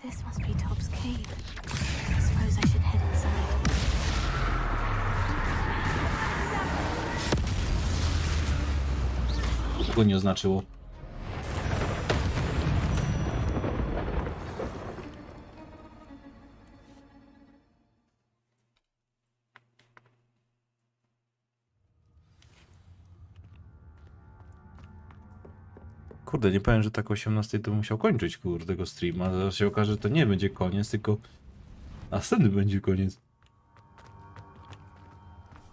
This must be Top's cave. I suppose I should head inside. Tego nie oznaczyło. Kurde, nie powiem, że tak o 18 to musiał kończyć, kurde, tego streama. Zaraz się okaże, że to nie będzie koniec, tylko następny będzie koniec.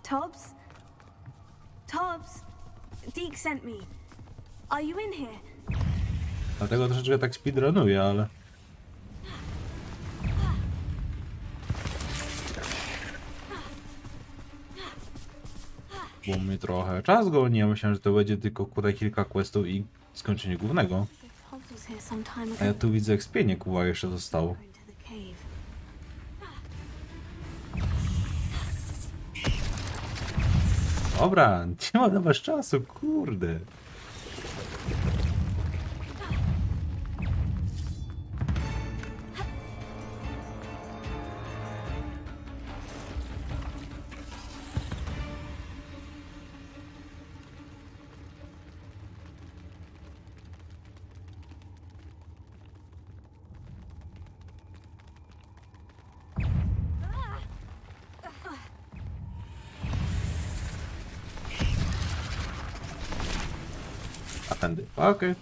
Tobbs? Tobbs? Deke sent me. Are you in here? Dlatego troszeczkę tak speedrunuję, ale... Bo mnie trochę czas goni, ja myślałem, że to będzie tylko kurde kilka questów i skończenie głównego. Tobbs was here some time A ja ago. tu widzę ekspienie, kuwa, jeszcze zostało. Into the cave. Dobra, nie ma dawać czasu, kurde. A tędy, okej.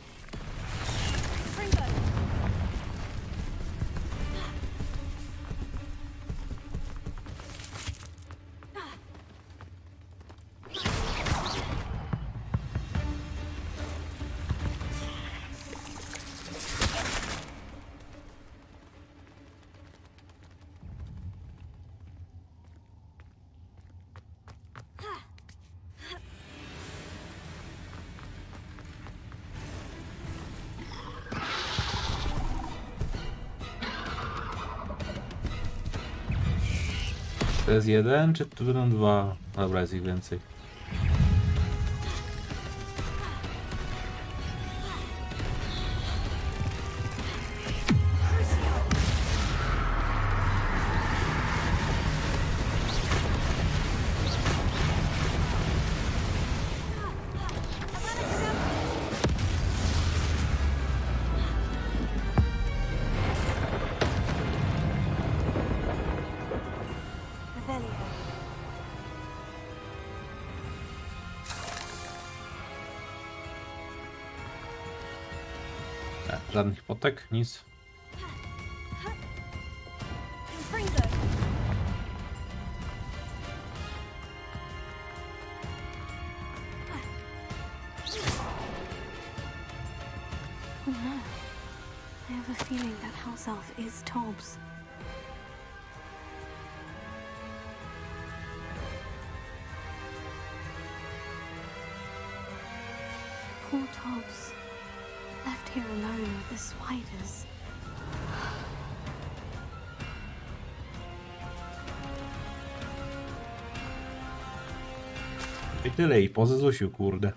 To jest jeden, czy tu będą dwa? Dobra, jest ich więcej. Żadnych hipotek, nic. Oh no. I have a feeling that house elf is Tobbs. Poor Tobbs. Left here alone with the spiders. I tyle, i po Zezusiu, kurde.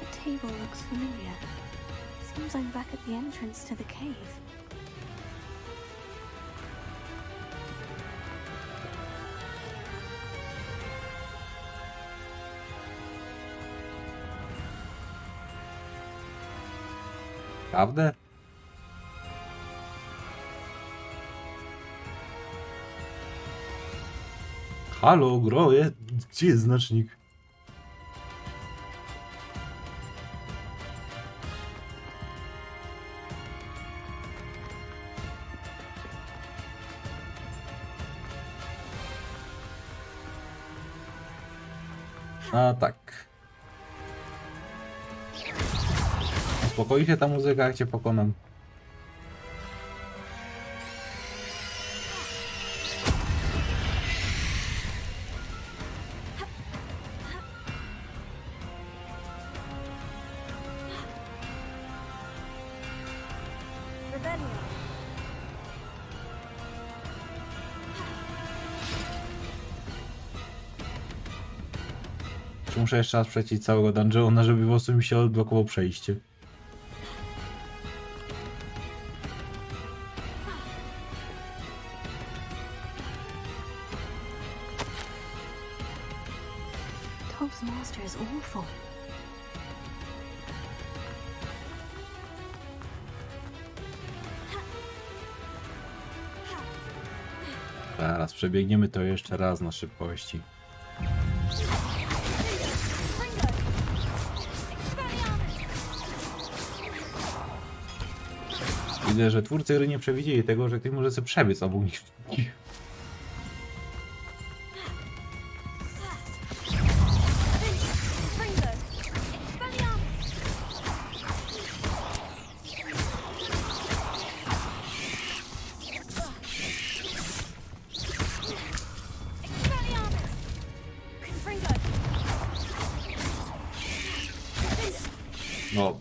That table looks familiar. Seems I'm back at the entrance to the cave. Prawda? Halo, groje, gdzie jest znacznik? A tak. Uspokoi się ta muzyka, jak cię pokonam. Czy muszę jeszcze raz przejść całego dungeona, żeby po prostu mi się odblokowało przejście? Hope's master is awful. Zaraz przebiegniemy to jeszcze raz na szybkości. Widzę, że twórcy gry nie przewidzieli tego, że ktoś może sobie przebiec obok nich. No.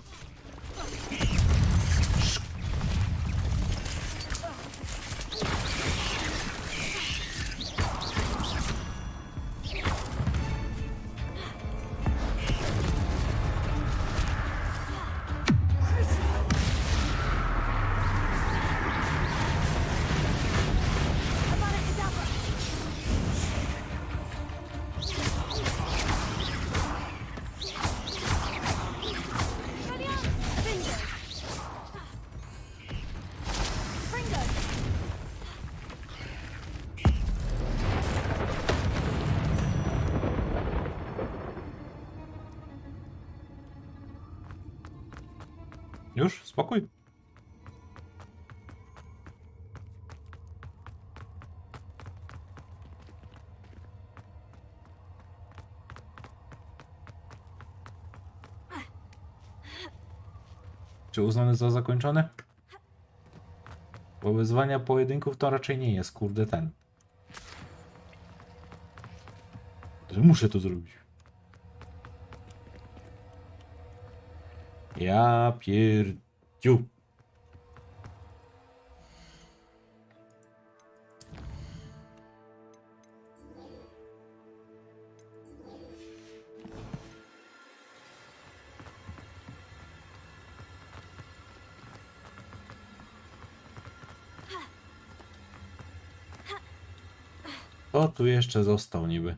Już? Spokój. Czy uznany za zakończone? Bo wyzwania pojedynków to raczej nie jest, kurde, ten. Że muszę to zrobić. Ja pierdziu. O, tu jeszcze został niby.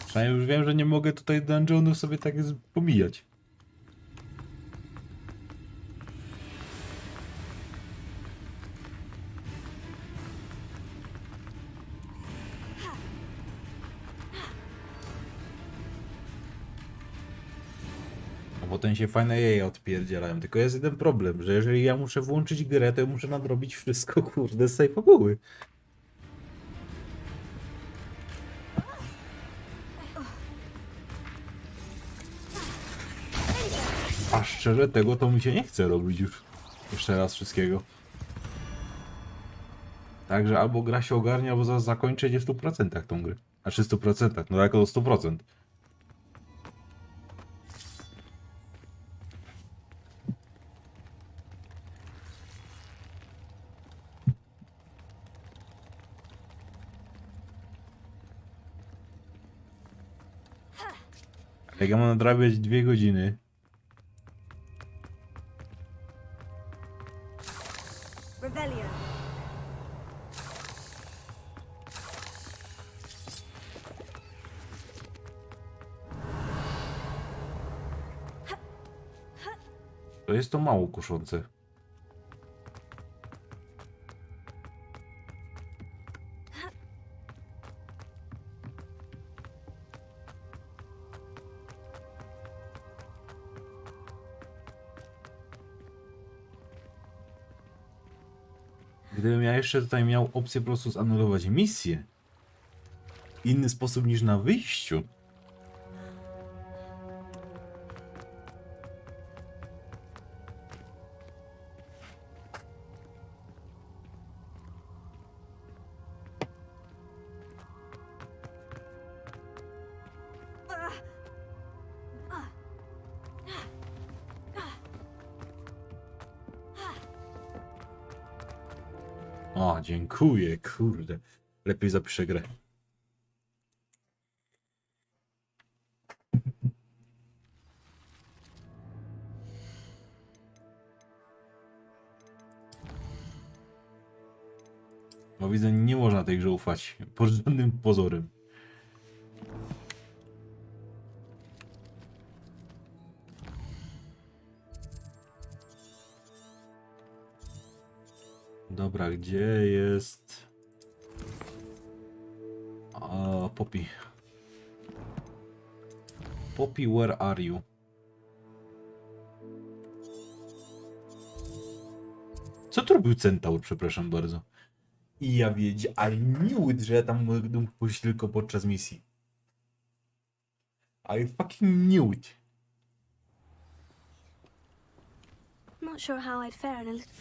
Przynajmniej już wiem, że nie mogę tutaj dungeonów sobie tak pomijać. A potem się fajne jeje odpierdzielają. Tylko jest jeden problem, że jeżeli ja muszę włączyć grę, to ja muszę nadrobić wszystko, kurde, z tej fabuły. A szczerze, tego to mi się nie chce robić już. Jeszcze raz wszystkiego. Także albo gra się ogarnia, albo za zakończenie w 100% tą grę. Znaczy 100%, no jako do 100%. Jak ja mam nadrabiać 2 godziny. Rebellion. To jest to mało kuszące. Gdybym ja jeszcze tutaj miał opcję po prostu zanulować misję. Inny sposób niż na wyjściu. O, dziękuję, kurde. Lepiej zapiszę grę. Bo widzę, nie można tej grze ufać. Pod żadnym pozorem. Dobra, gdzie jest... Poppy. Poppy, where are you? Co tu robił Centaur, przepraszam bardzo? I ja wiedziałem, I knew it, że ja tam mógł pójść tylko podczas misji. I fucking knew it. Not sure how I'd fare in a little...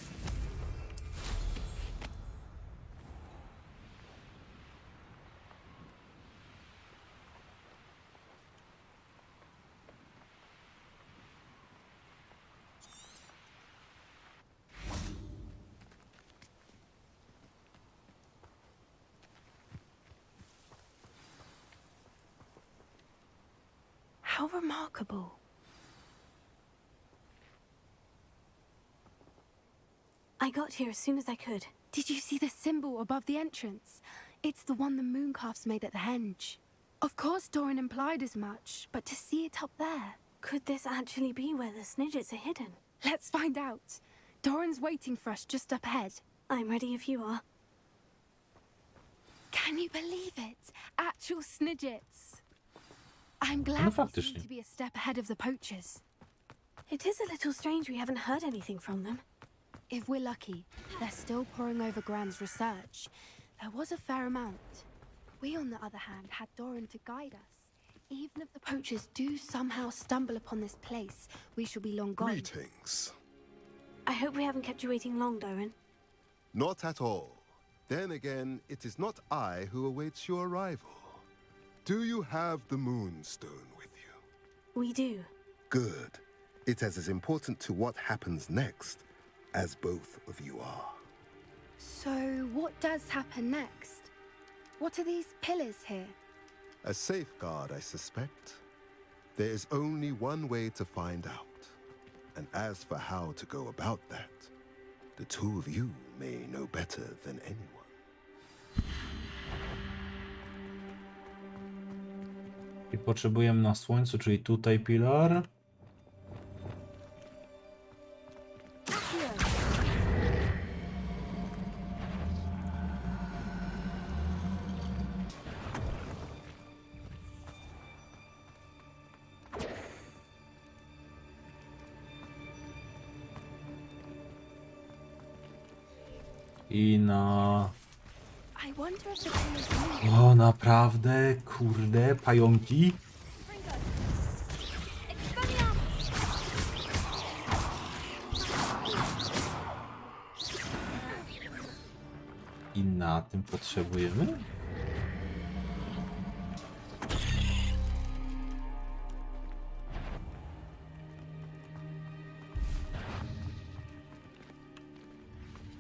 How remarkable. I got here as soon as I could. Did you see the symbol above the entrance? It's the one the mooncalves made at the henge. Of course Doran implied as much, but to see it up there... Could this actually be where the Snidgets are hidden? Let's find out. Doran's waiting for us just up ahead. I'm ready if you are. Can you believe it? Actual Snidgets. I'm glad we seem to be a step ahead of the poachers. It is a little strange we haven't heard anything from them. If we're lucky, they're still poring over Gran's research. There was a fair amount. We, on the other hand, had Doran to guide us. Even if the poachers do somehow stumble upon this place, we shall be long gone. Greetings. I hope we haven't kept you waiting long, Doran. Not at all. Then again, it is not I who awaits your arrival. Do you have the Moonstone with you? We do. Good. It is as important to what happens next as both of you are. So, what does happen next? What are these pillars here? A safeguard, I suspect. There is only one way to find out. And as for how to go about that, the two of you may know better than anyone. I potrzebujemy na słońcu, czyli tutaj pilar. I na... I wonder if the pillars move. O, naprawdę, kurde, pająki. I na tym potrzebujemy?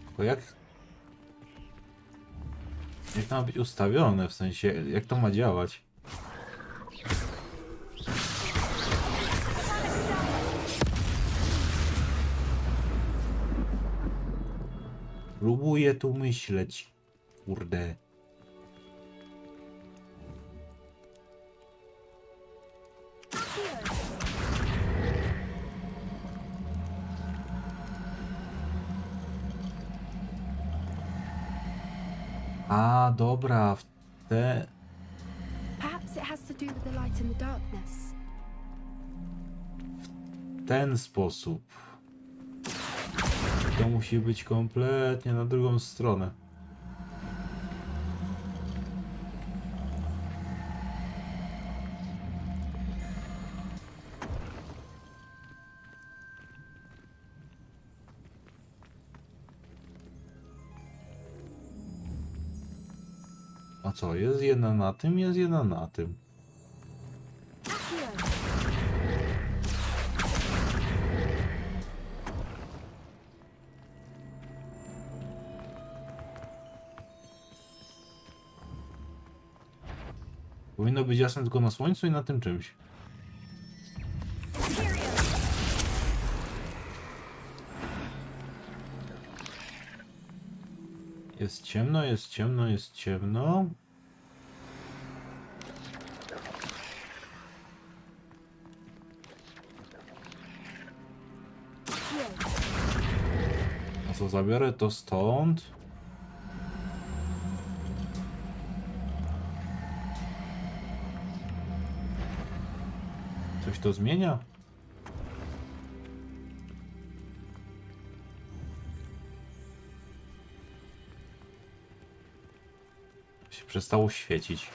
Tylko jak to ma być ustawione, w sensie, jak to ma działać? Próbuję tu myśleć, kurde. A, dobra, w te... Perhaps it has to do with the light in the darkness. w ten sposób. To musi być kompletnie na drugą stronę. A co, jest jedna na tym, jest jedna na tym. Powinno być jasne tylko na słońcu i na tym czymś. Jest ciemno, jest ciemno, jest ciemno. A co, zabiorę to stąd? Coś to zmienia? Się przestało świecić.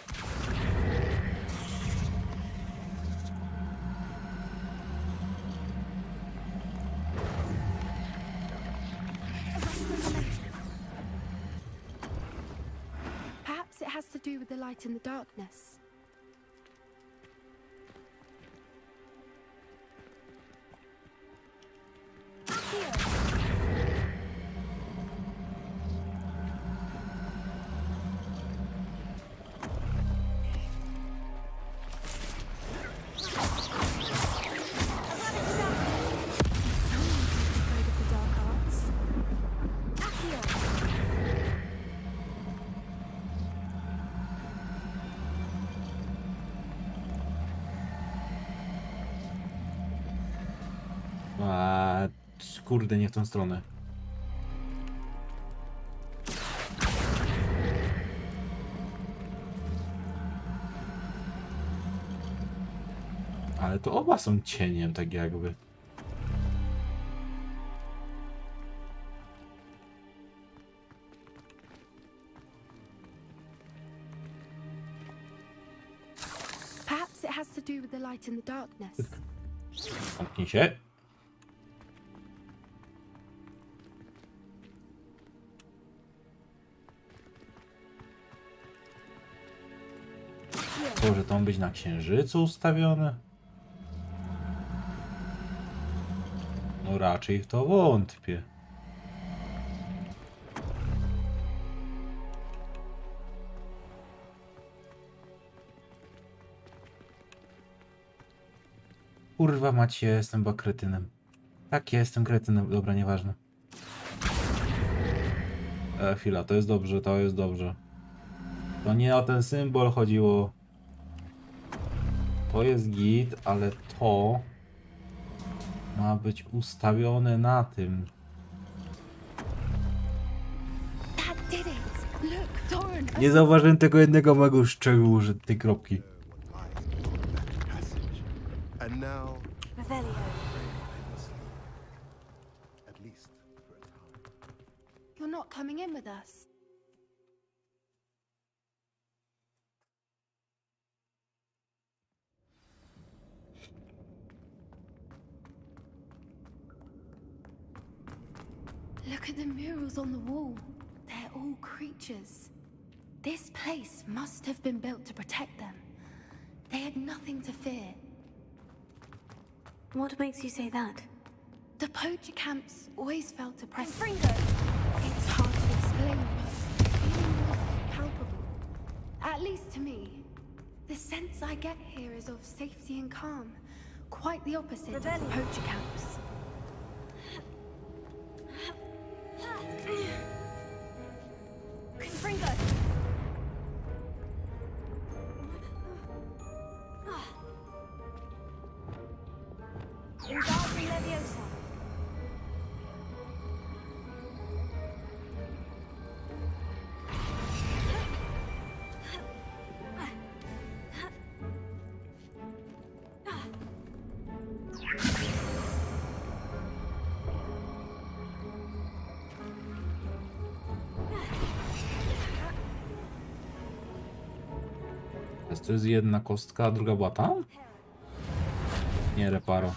Perhaps it has to do with the light in the darkness. Kurde, nie w tą stronę. Ale to oba są cieniem, tak jakby. Perhaps it has to do with the light in the darkness. Zamknij się. Może to być na księżycu ustawione? No raczej w to wątpię. Kurwa macie, jestem chyba kretynem. Tak, ja jestem kretynem, dobra, nieważne. Chwila, to jest dobrze, to jest dobrze. To nie o ten symbol chodziło. To jest git, ale to ma być ustawione na tym. Nie zauważyłem tego jednego małego szczegółu, że tej kropki. You're not coming in with us. Look at the murals on the wall. They're all creatures. This place must have been built to protect them. They had nothing to fear. What makes you say that? The poacher camps always felt oppressed. It's hard to explain, but the feeling was palpable. At least to me. The sense I get here is of safety and calm. Quite the opposite of the poacher camps. Confringo! Wingardium Leviosa! To jest jedna kostka, a druga była tam? Nie, reparo.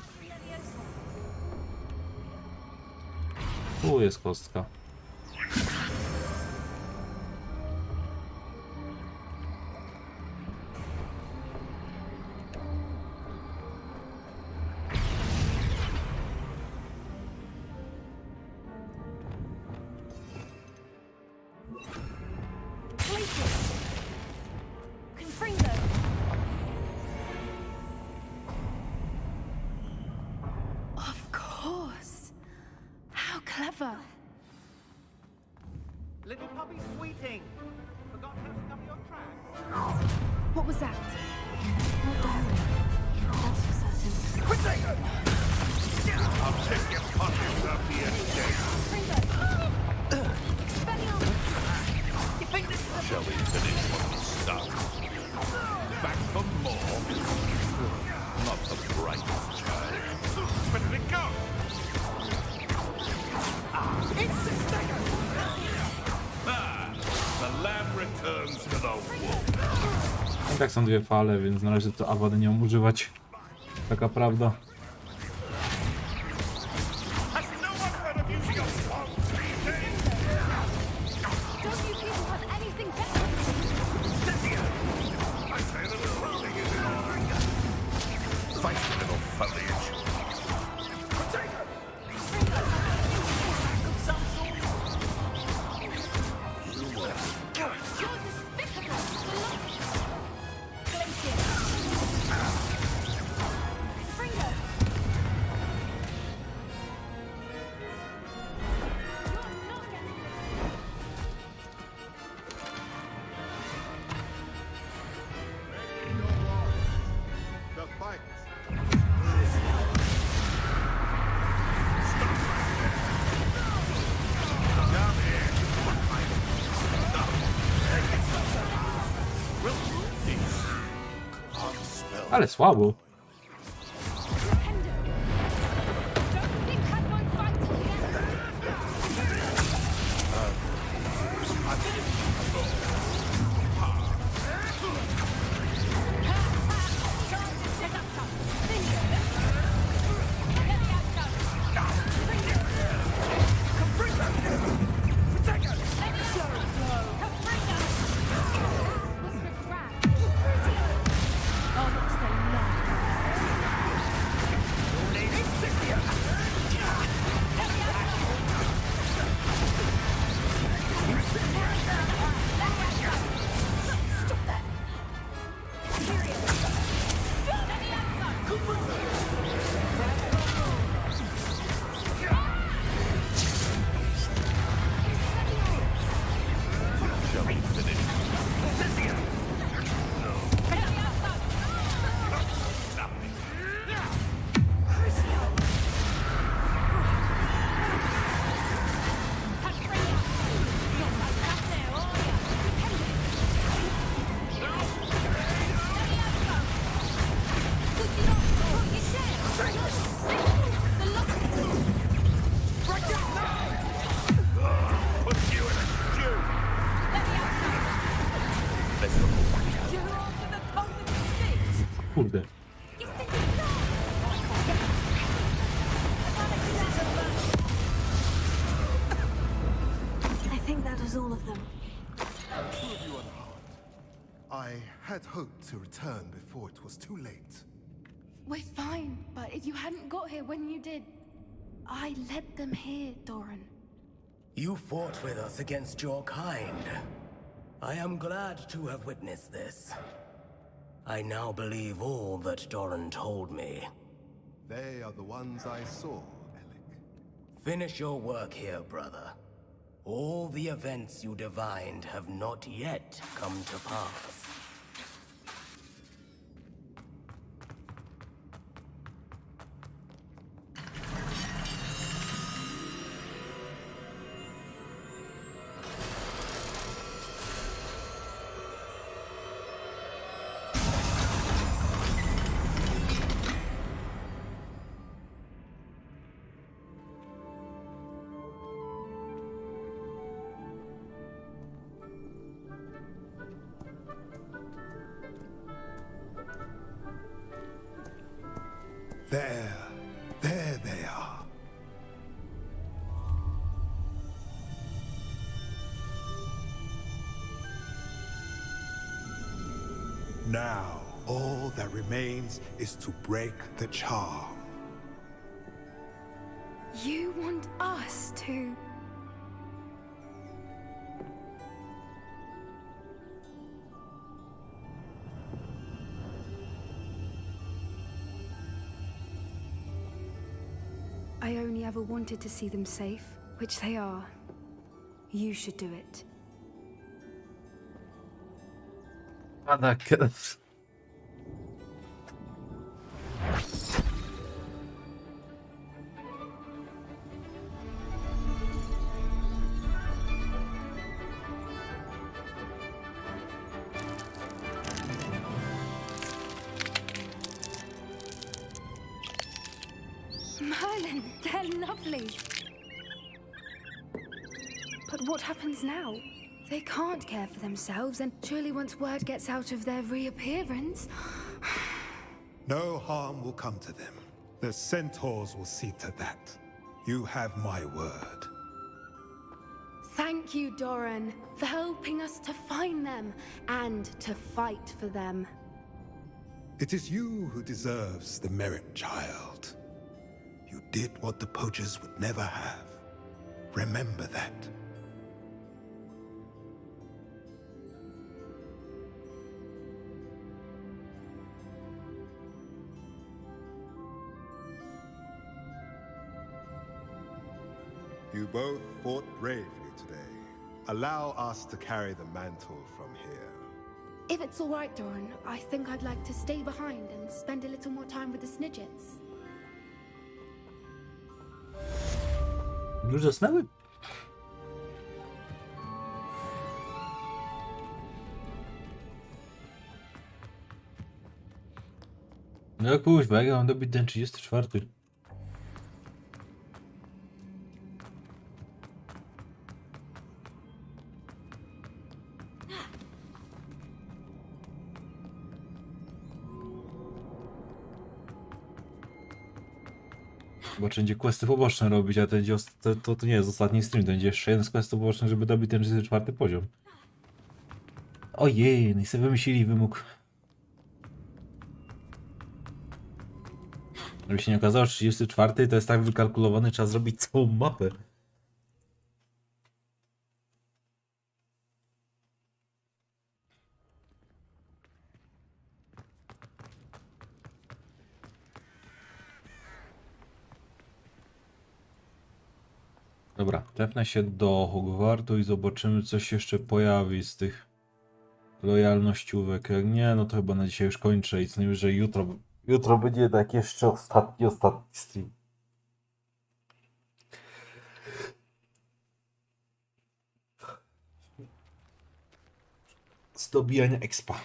Tu jest kostka. Of course. How clever. Little puppy squeating. Forgot how to cover your tracks. What was that? Not Darren. That's for certain. I'll take your pockets off the estate. Shall we finish what we started? Back for more? Not the brightest child. Where did it go? The lamb returns to the wolf. I tak są dwie fale, więc należy to awadynią używać. Taka prawda. Ale słabo. Kurde. I think that is all of them. I had hoped to return before it was too late. We're fine, but if you hadn't got here when you did, I led them here, Doran. You fought with us against your kind. I am glad to have witnessed this. I now believe all that Doran told me. They are the ones I saw, Alec. Finish your work here, brother. All the events you divined have not yet come to pass. There they are. Now, all that remains is to break the charm. You want us to... I only ever wanted to see them safe, which they are. You should do it. Merlin, they're lovely. But what happens now? They can't care for themselves, and surely once word gets out of their reappearance... No harm will come to them. The centaurs will see to that. You have my word. Thank you, Doran, for helping us to find them and to fight for them. It is you who deserves the merit, child. You did what the poachers would never have. Remember that. You both fought bravely today. Allow us to carry the mantle from here. If it's all right, Doran, I think I'd like to stay behind and spend a little more time with the Snidgets. Już zasnęły? No kuźwa, jak ja mam dobić ten 34? Bo będzie questy poboczne robić, a to, będzie to nie jest ostatni stream, to będzie jeszcze jeden z questów pobocznych, żeby dobić ten 34 poziom. Ojej, no i sobie wymyślili wymóg. Żeby się nie okazało, że 34 to jest tak wykalkulowany, trzeba zrobić całą mapę. Dobra, tepnę się do Hogwartu i zobaczymy, co się jeszcze pojawi z tych lojalnościówek. Jak nie, no to chyba na dzisiaj już kończę i co najwyżej jutro będzie jednak jeszcze ostatni stream. Z dobijania expa.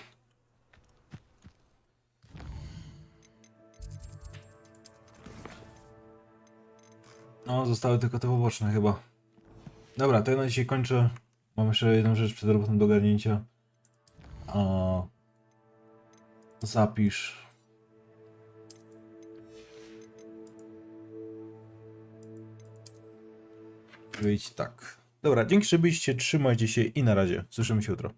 No, zostały tylko te poboczne chyba. Dobra, to ja na dzisiaj kończę. Mam jeszcze jedną rzecz przed robotem do ogarnięcia. Zapisz. Wyjdź tak. Dobra, dzięki, że byliście, trzymajcie się i na razie. Słyszymy się jutro.